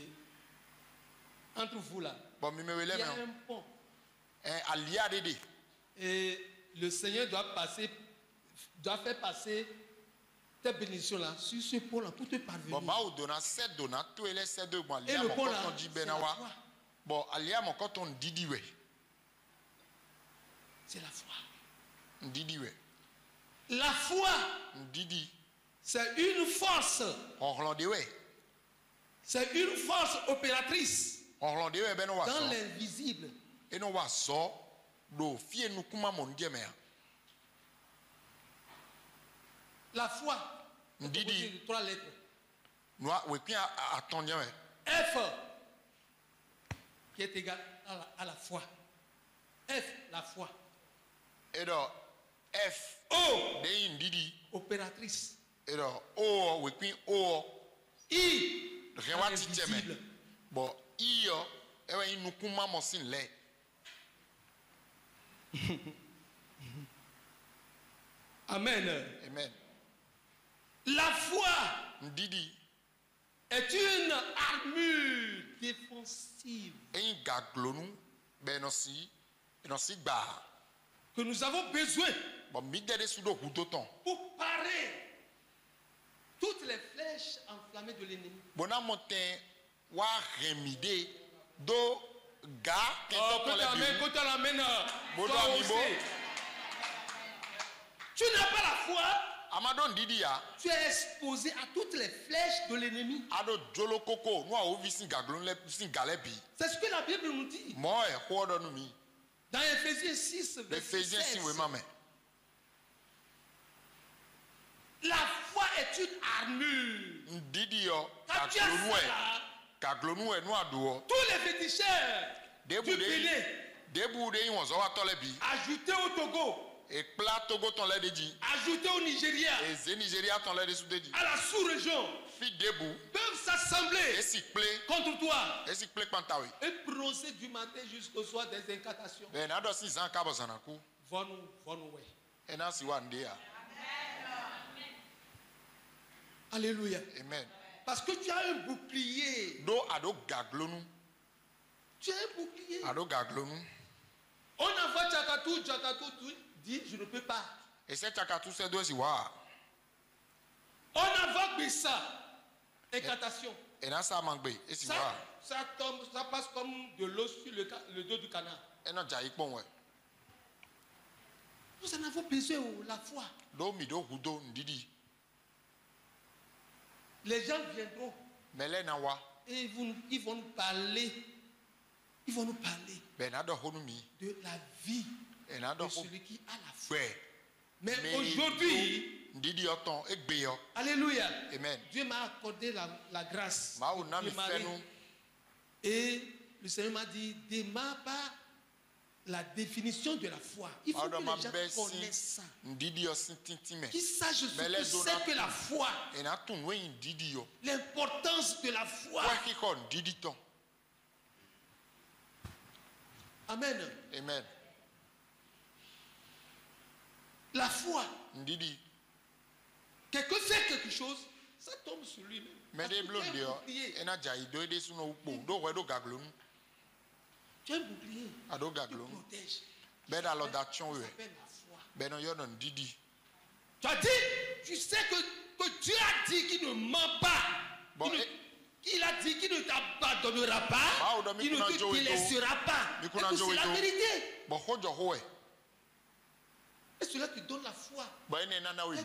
entre vous là, il y a un pont. Et le Seigneur doit faire passer tes bénédictions là sur ce pont là pour te parvenir. Et le pont là, c'est la foi. La foi, c'est une force. C'est une force opératrice dans l'invisible. La foi, c'est 3 lettres. F, qui est égal à la foi. F, la foi. Et donc, F, O, Didi. Opératrice. Et donc, O, oui, puis O. I, invisible. Bon, I, il nous commande mon signe là. Amen. Amen. La foi Didi est une armure défensive que nous avons besoin pour parer toutes les flèches enflammées de l'ennemi. Tu n'as pas la foi, tu es exposé à toutes les flèches de l'ennemi. C'est ce que la Bible nous dit. Dans Ephésiens 6, verset 16. La foi est une armure. Quand tu as ça, tous les féticheurs du Bénin, ajoutés au Togo, ajoutés au Nigeria, à la sous-région, peuvent s'assembler contre toi et prononcer du matin jusqu'au soir des incantations. Alléluia. Amen. Parce que tu as un bouclier. Tu as un bouclier. On envoie Tchakatou dit je ne peux pas. Et c'est Tchakatou c'est deux iwa. On envoie Bissa. Incantation. Et là ça manque et si ça tombe, ça passe comme de l'eau sur le dos du canard. Et non jaïk bon ouais. Nous en avons besoin la foi. Les gens viendront. Et ils vont nous parler. Ils vont nous parler de la vie de celui qui a la foi. Mais aujourd'hui, alléluia, amen. Dieu m'a accordé la grâce de Marie. Et le Seigneur m'a dit, démarre par la définition de la foi. Il faut que les gens connaissent ça. Qu'ils sachent ce que c'est que la foi. L'importance de la foi. Amen. Amen. La foi. Quelqu'un fait quelque chose, ça tombe sur lui-même. Mais des blocs dehors, et n'a jaï deux des sous nos peaux, deux ouais deux gaglons. Tu as un bouclier. À deux gaglons. Protège. Ben dans l'action eux. Ben non y'en dit. Tu as dit, tu sais que Dieu a dit qu'il ne ment pas. Bon, il a dit qu'il ne t'abandonnera pas. Il ne te délaissera pas. Et que c'est la vérité. Et cela te donne la foi. Quel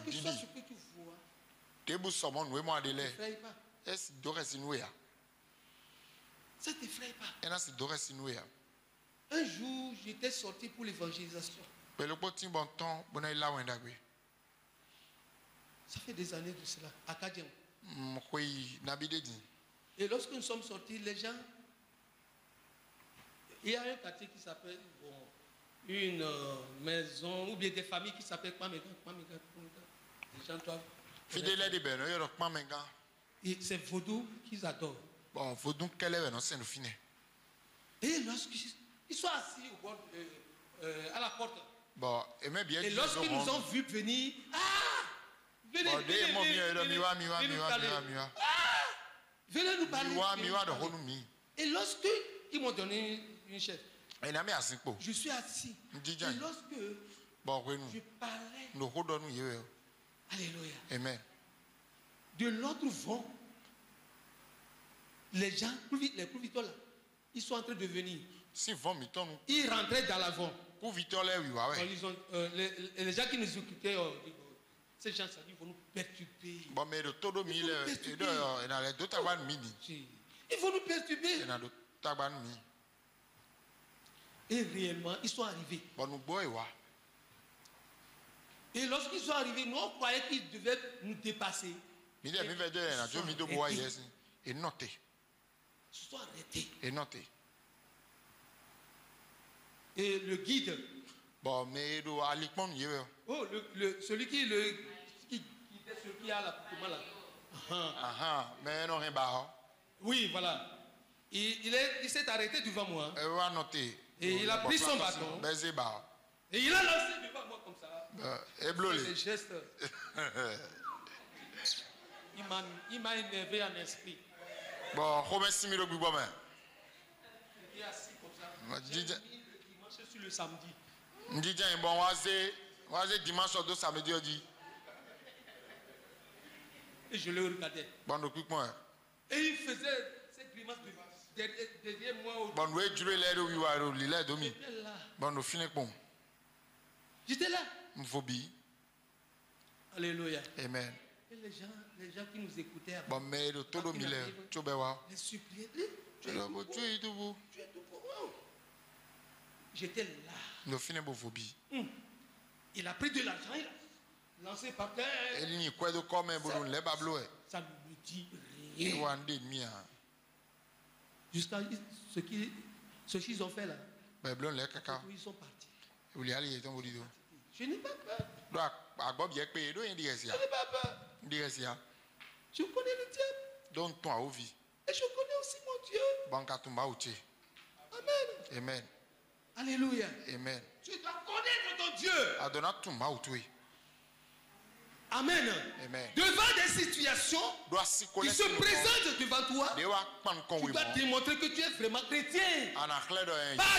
que soit ce que tu vois. Ne t'effraie pas. Ça ne t'effraie pas. Un jour, j'étais sorti pour l'évangélisation. Ça fait des années de cela, à Kadian. Et lorsque nous sommes sortis, les gens... Il y a un quartier qui s'appelle... une maison, ou bien des familles qui s'appellent Kpamega. Les gens doivent... Et c'est Vaudou qu'ils adorent. Bon, Vaudou, quelle est notre scène finie? Et lorsqu'ils sont assis au bord, à la porte. Bon, et lorsqu'ils nous ont vus venir, venez nous parler. Et lorsqu'ils m'ont donné une chaise, je suis assis. Et lorsque je parlais, alléluia, amen. De l'autre vent, les gens, les plus vite là, ils sont en train de venir. Ils rentraient dans l'avant. Les gens qui nous occupaient, ces gens, ça dit, vont nous perturber. Ils vont nous perturber. Et réellement, ils sont arrivés. Et lorsqu'ils sont arrivés, nous on croyait qu'ils devaient nous dépasser. Ils se sont arrêtés. Et le guide. Bon, mais oh, celui qui a l'accoutrement là. Mais non, rien. Oui, voilà. Il s'est arrêté devant moi. Et il a pris son bâton. Et il a lancé devant moi comme ça. Les gestes. Il m'a énervé en esprit. Bon, remercie le Bible. Il est assis comme ça. Dimanche sur le samedi. Bon, on va dimanche ou samedi. Et je le regardais. Bon, et il faisait cette grimace derrière moi. Bon, j'étais là. Phobie. Alléluia. Amen. Et les gens qui nous écoutaient. Bon, mais le tout les suppliaient. Tu es tout beau. J'étais là. Il a pris de l'argent, il a lancé par terre. Ça ne me dit rien. Jusqu'à ce qu'ils ont fait là. Ils sont partis. Je n'ai pas peur. Je n'ai pas peur. Je connais le diable. Et je connais aussi mon Dieu. Amen. Amen. Alléluia. Amen. Tu dois connaître ton Dieu. Amen. Amen. Devant des situations qui se présentent devant toi, tu dois démontrer que tu es vraiment chrétien. Pas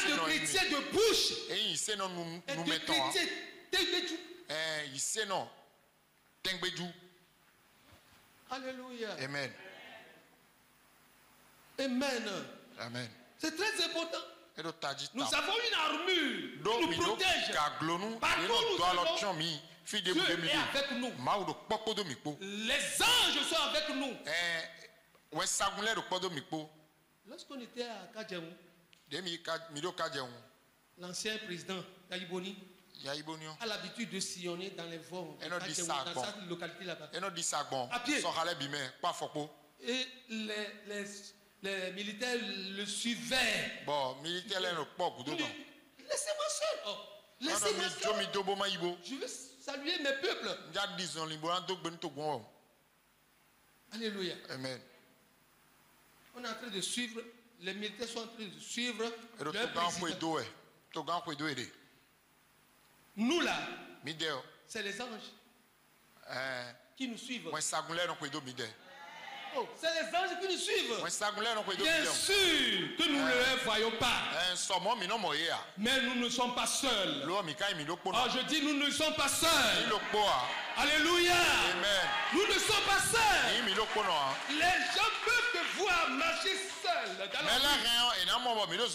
de chrétien de bouche. Et de chrétien Tengbedju. Alléluia. Amen. Amen. Amen. C'est très important. Nous avons une armure qui nous protège. Partout où Dieu est avec nous. Les anges sont avec nous. Lorsqu'on était à Kadjaou, l'ancien président Yaïboni a l'habitude de sillonner dans les voies dans cette localité là-bas. À pied. Et les militaires le suivaient. Bon, militaire laissez-moi seul. Oh, laissez-moi seul. Je veux saluer mes peuples. Alléluia. Amen. On est en train de suivre. Les militaires sont en train de suivre leur président. Nous là, c'est les anges qui nous suivent. Oh, c'est les anges qui nous suivent. Bien sûr que nous ne les voyons pas. Mais nous ne sommes pas seuls. Oh, je dis nous ne sommes pas seuls. Alléluia. Amen. Nous ne sommes pas seuls. Les gens peuvent te voir marcher seul dans la rue. Il est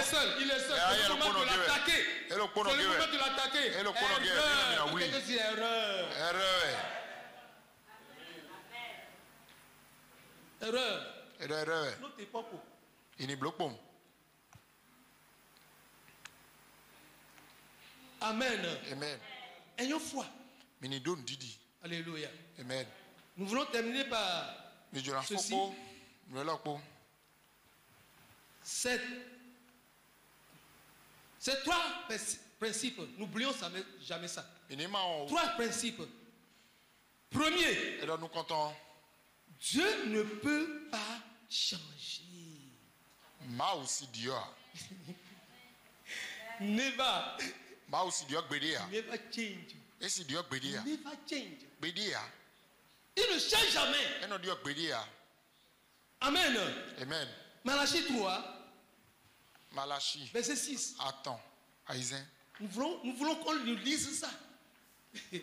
seul. Il est seul. C'est le moment de l'attaquer. C'est le moment de l'attaquer. Erreur. Qu'est-ce que c'est erreur? Erreur. Nous t'es pas pour. Il est bloqué. Amen. Amen. Ayons foi. Alléluia. Amen. Nous voulons terminer par ceci. C'est trois principes. N'oublions jamais ça. Trois principes. Premier. Dieu ne peut pas changer. Never. Never change. Never change. Il ne change jamais. Amen. Amen. Malachie 3. Verset 6. Attends. Nous voulons qu'on nous lise ça. Il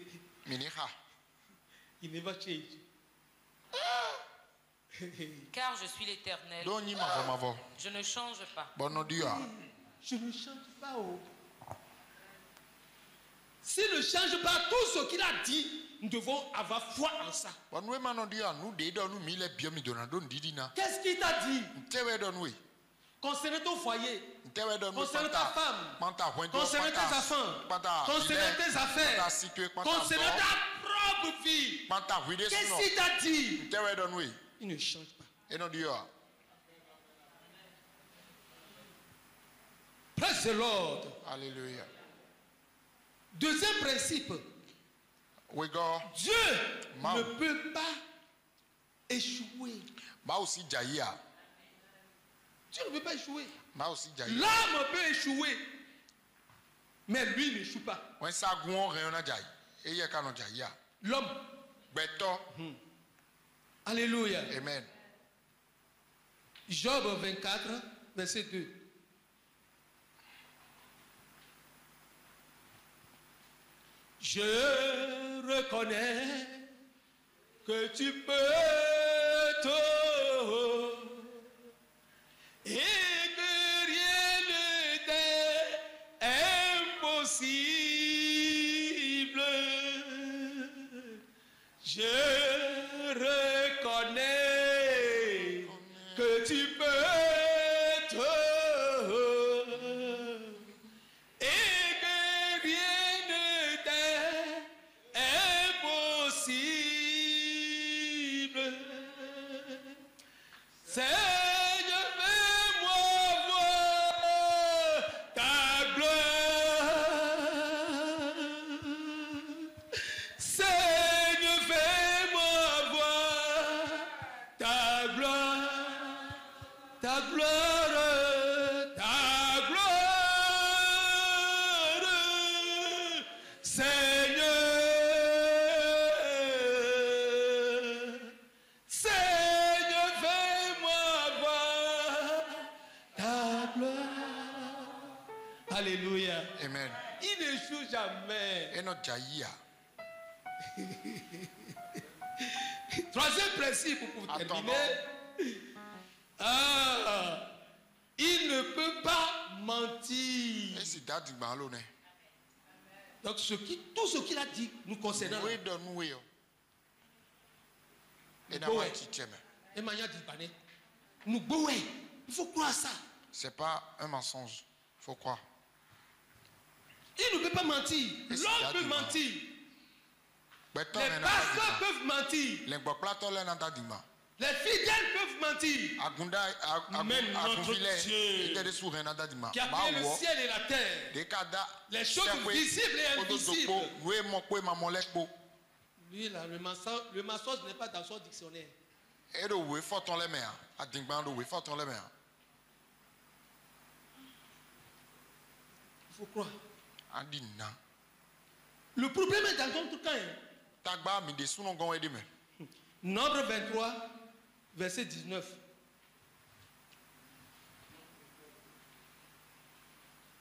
never change. Car je suis l'Éternel. Je ne change pas. Je ne change pas. S'il ne change pas tout ce qu'il a dit, nous devons avoir foi en ça. Qu'est-ce qu'il t'a dit? Concernant ton foyer, concernant ta femme, concernant tes enfants, concernant tes affaires, concernant ta propre vie. Qu'est-ce qu'il t'a dit? Il ne change pas. Praise the Lord. Alléluia. Deuxième principe. Dieu ne peut pas échouer. Dieu ne peut pas échouer. L'homme peut échouer, mais lui n'échoue pas. L'homme. Alléluia. Amen. Job 24, verset 2. Je reconnais que tu peux tout et que rien ne t'est impossible. Je reconnais que tu peux tout. Seigneur, fais-moi voir ta gloire. Seigneur, fais-moi voir ta gloire. Ta gloire, ta gloire. Seigneur. Alléluia. Amen. Il n'échoue jamais. Et notre jaillia. Troisième principe pour terminer. Il ne peut pas mentir. Donc tout ce qu'il a dit nous concernant. Il faut croire ça. C'est pas un mensonge. Il faut croire. Il ne peut pas mentir. L'homme peut mentir. Les pasteurs peuvent mentir. Les fidèles peuvent mentir. Mais notre Dieu qui a créé le ciel et la terre, les choses visibles et invisibles. Lui là, le mensonge n'est pas dans son dictionnaire. Il faut croire. Le problème est dans notre camp. Nombre 23, verset 19.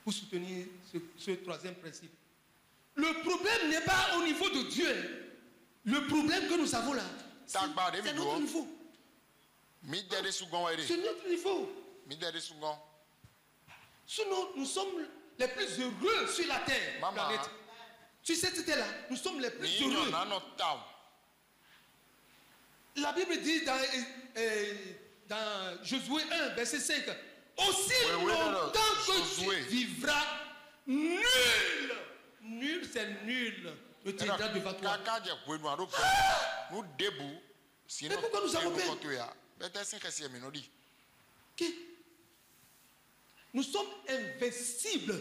Pour soutenir ce troisième principe. Le problème n'est pas au niveau de Dieu. Le problème que nous avons là, c'est notre niveau. C'est notre niveau. Sinon, nous sommes les plus heureux sur la terre. Planète. Tu sais, c'était là. Nous sommes les plus heureux. La Bible dit dans Josué 1, verset 5. Aussi longtemps que tu vivras, nul, c'est nul, ne tiendra devant toi. Mais pourquoi nous avons peur? Nous sommes invincibles.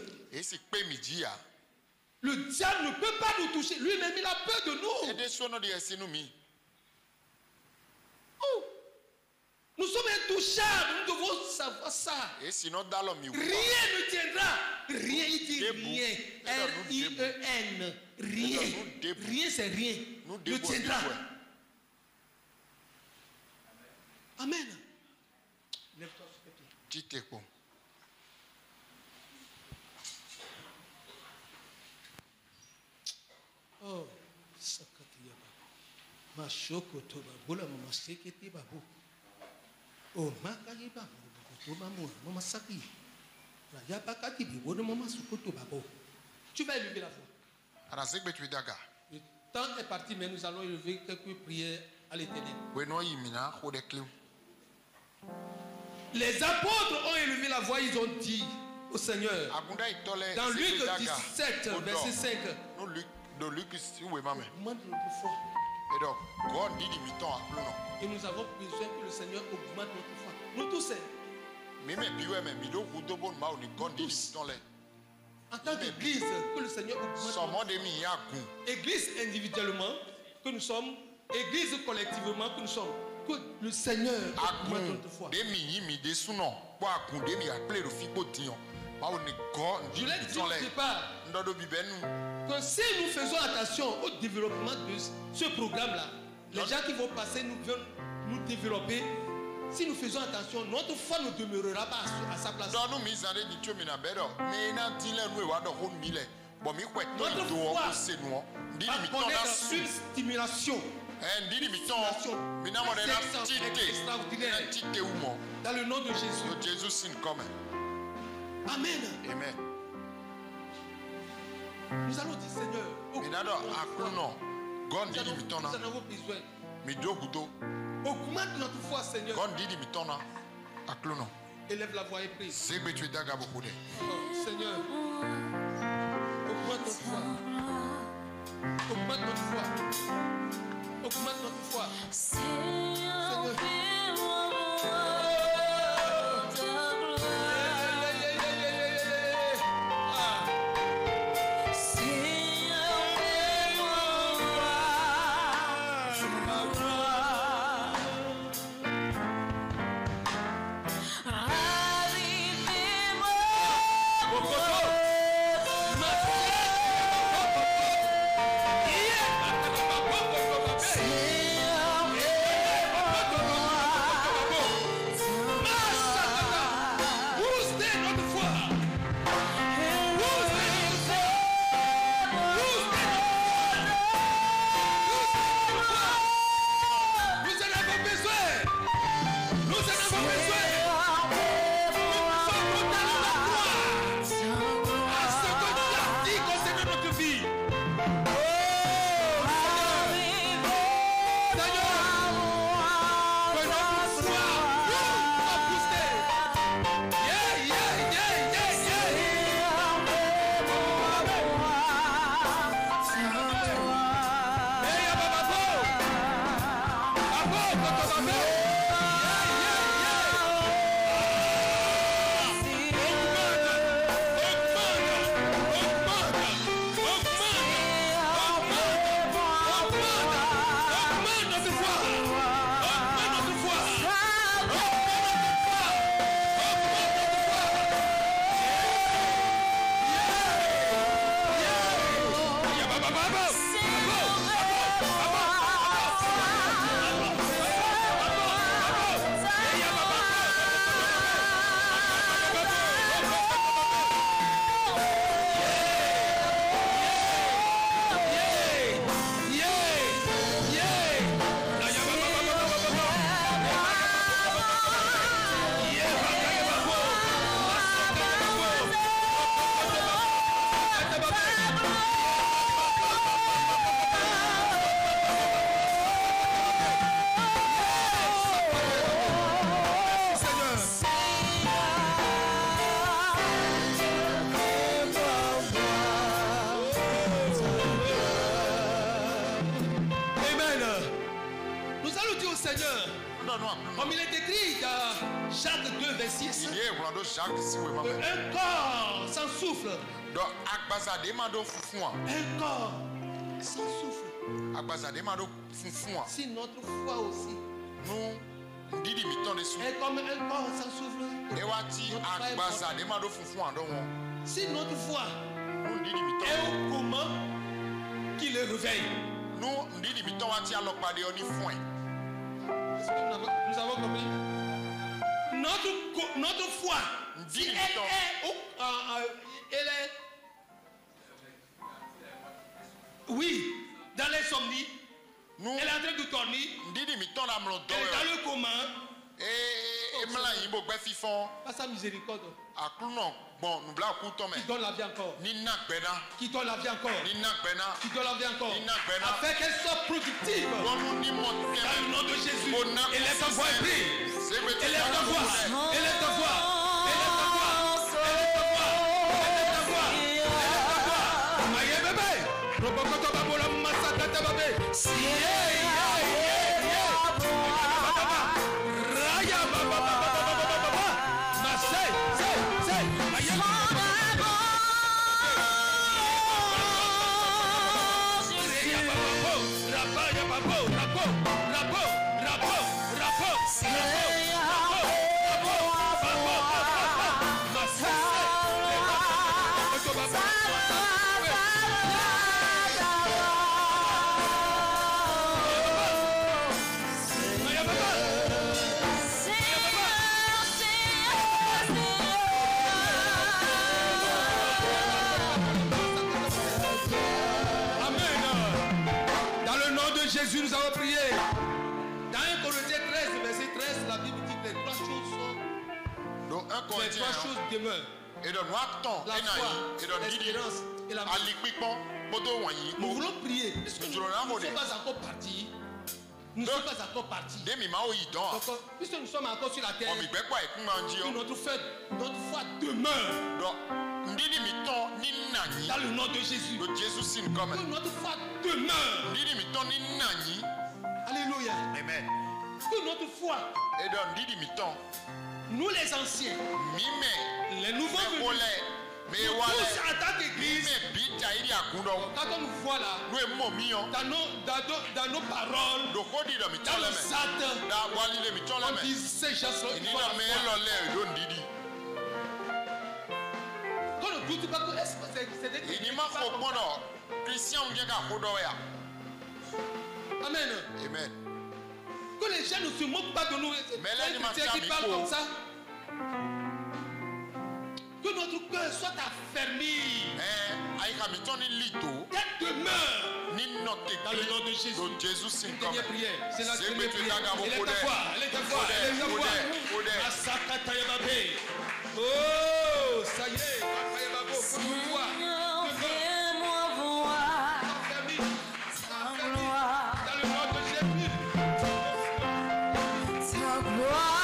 Le diable ne peut pas nous toucher. Lui-même, il a peur de nous. Oh. Nous sommes intouchables. Nous devons savoir ça. Rien ne tiendra. Rien, il dit rien. R-I-E-N. Rien. Rien, c'est rien. Ne tiendra. Amen. Lève-toi sur tes pieds. Oh, sakatiyaba. Mashoko toba bula mama sekete babu. Oh, makayi babu toba mama saki. La yapakati biwono mama sukoto babu. Tu vas élever la voix. Le temps est parti, mais nous allons élever quelques prières à l'Éternel. Les apôtres ont élevé la voix, ils ont dit au Seigneur. Dans Luc 17, verset 5. Demande le plus fort. Et nous avons besoin que le Seigneur augmente notre foi. Nous tous, Tous. En tant qu'église, que le Seigneur augmente. Église individuellement, que nous sommes. Église collectivement, que nous sommes. Que le Seigneur augmente notre foi. Je l'ai dit au départ que si nous faisons attention au développement de ce programme-là, les gens qui vont passer nous développer, si nous faisons attention, notre foi ne demeurera pas à sa place. Notre foi va connaître une stimulation. Extraordinaire. Dans le nom de Jésus. Amen. Amen. Nous allons dire, Seigneur, nous en avons besoin. Augmente notre foi, Seigneur. Élève la voix et prie. Seigneur, augmente notre foi. Augmente notre foi. Augmente notre foi. Seigneur. Comme il est écrit dans Jacques 2, verset 6, un corps sans souffle. Un corps sans souffle. Si notre foi aussi est comme un corps sans souffle, si notre foi est au coma qui le réveille, est-ce que nous avons compris? Notre foi, si elle est oui, dans l'insomnie, elle est en train de dormir, elle est dans le coma. Pas sa miséricorde. Qui donne la vie encore. Qui donne la vie encore. Qui donne la vie encore. Afin qu'elle soit productive. Dans le nom de Jésus. Élève ta voix et prie. Élève ta voix. Élève ta voix. Élève ta voix. Élève ta voix. Élève ta voix. Élève ta voix. Aïe bébé. Robokoto babola masata tababe. ces trois choses demeurent. La foi, l'espérance et la mort. Nous voulons prier. Puisque nous ne sommes pas encore partis. Nous ne sommes pas encore partis. Donc, puisque nous sommes encore sur la terre, notre foi demeure. Dans le nom de Jésus. Que notre foi demeure. Alléluia. Amen. Que notre foi, nous les anciens, les nouveaux venus, nous tous en tant qu'église, quand on nous voit là, dans nos paroles, dans nos actes, on dit ces gens-là, il faut la foi. Qu'on ne doute pas que c'est des Christian. Amen. Amen. Que les gens ne se moquent pas de nous. C'est qui parlent comme ça. Que notre cœur soit affermi. Qu'elle demeure dans le nom de Jésus. Une dernière prière. C'est la dernière prière. Elle est ta foi. Elle est ta foi. Elle est ta foi. Asakata Yababe. Oh, ça y est. Fais-moi voir. Affermi. Dans le nom de Jésus. Ta gloire.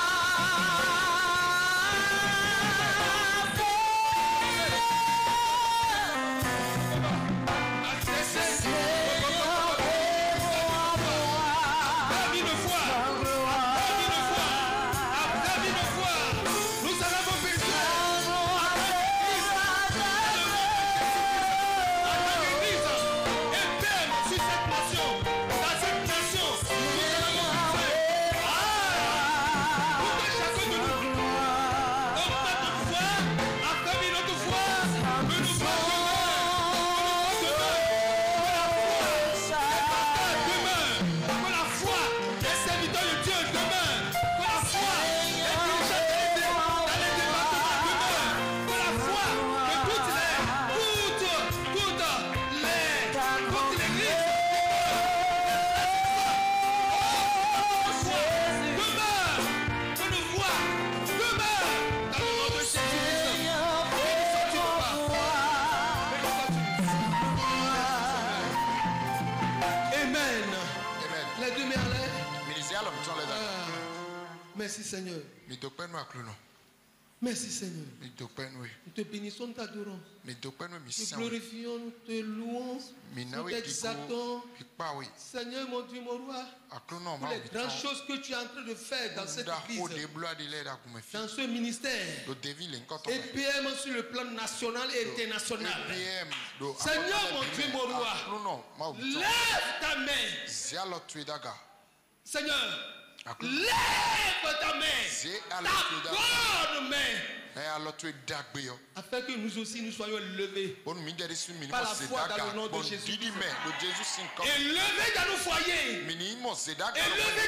Merci Seigneur. Merci Seigneur. Nous te bénissons, nous t'adorons. Nous te glorifions, nous te louons. Nous t'exaltons. Seigneur, mon Dieu, mon roi, pour les grandes choses que tu es en train de faire dans cette église, dans ce ministère, et PM sur le plan national et international. Seigneur, mon Dieu, mon roi, lève ta main. Seigneur, lève ta main, ta bonne main, afin que nous aussi nous soyons levés par la foi dans le nom de Jésus. Et levés dans nos foyers, et levés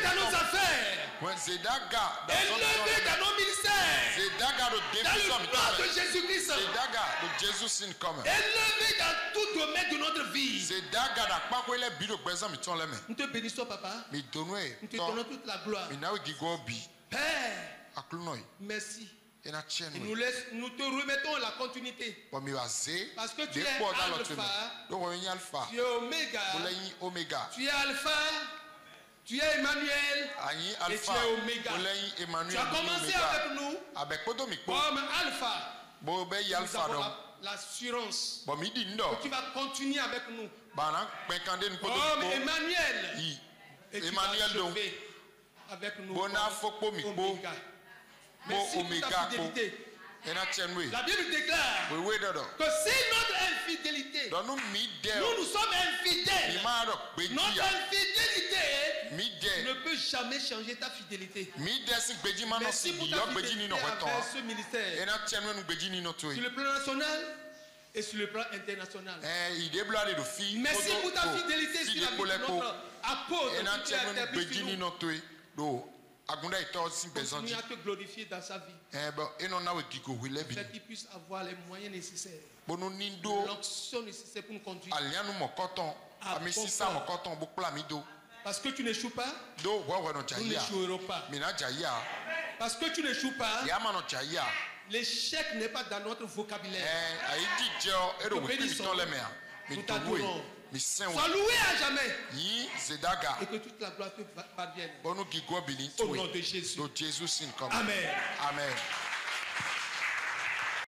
dans nos affaires, et levés dans nos ministères, dans le nom de Jésus-Christ, et levés dans tout domaine de notre vie. Nous te bénissons, papa. Nous te donnons toute la gloire. Père, merci. Et nous te remettons la continuité. Parce que tu es Alpha, tu es Oméga, tu es Alpha, tu es Emmanuel, et tu es Oméga. Tu as commencé avec nous comme Alpha. Nous avons l'assurance que tu vas continuer avec nous comme Emmanuel. Et tu vas achever avec nous comme Oméga. Merci pour ta fidélité. La Bible déclare que si notre infidélité, nous sommes infidèles, notre infidélité ne peut jamais changer ta fidélité. Merci pour ta fidélité envers ce ministère, sur le plan national et sur le plan international. Merci pour ta fidélité sur la vie de notre apôtre qui a établi sur nous. Continue à te glorifier dans sa vie. Fait qu'il puisse avoir les moyens nécessaires, l'onction nécessaire pour nous conduire à bon. Parce que tu n'échoues pas, nous n'échouerons pas. Parce que tu n'échoues pas, L'échec n'est pas dans notre vocabulaire. Nous t'adorons. Sois loué à jamais. Et que toute la gloire te parvienne. Au nom de Jésus. Amen. Amen.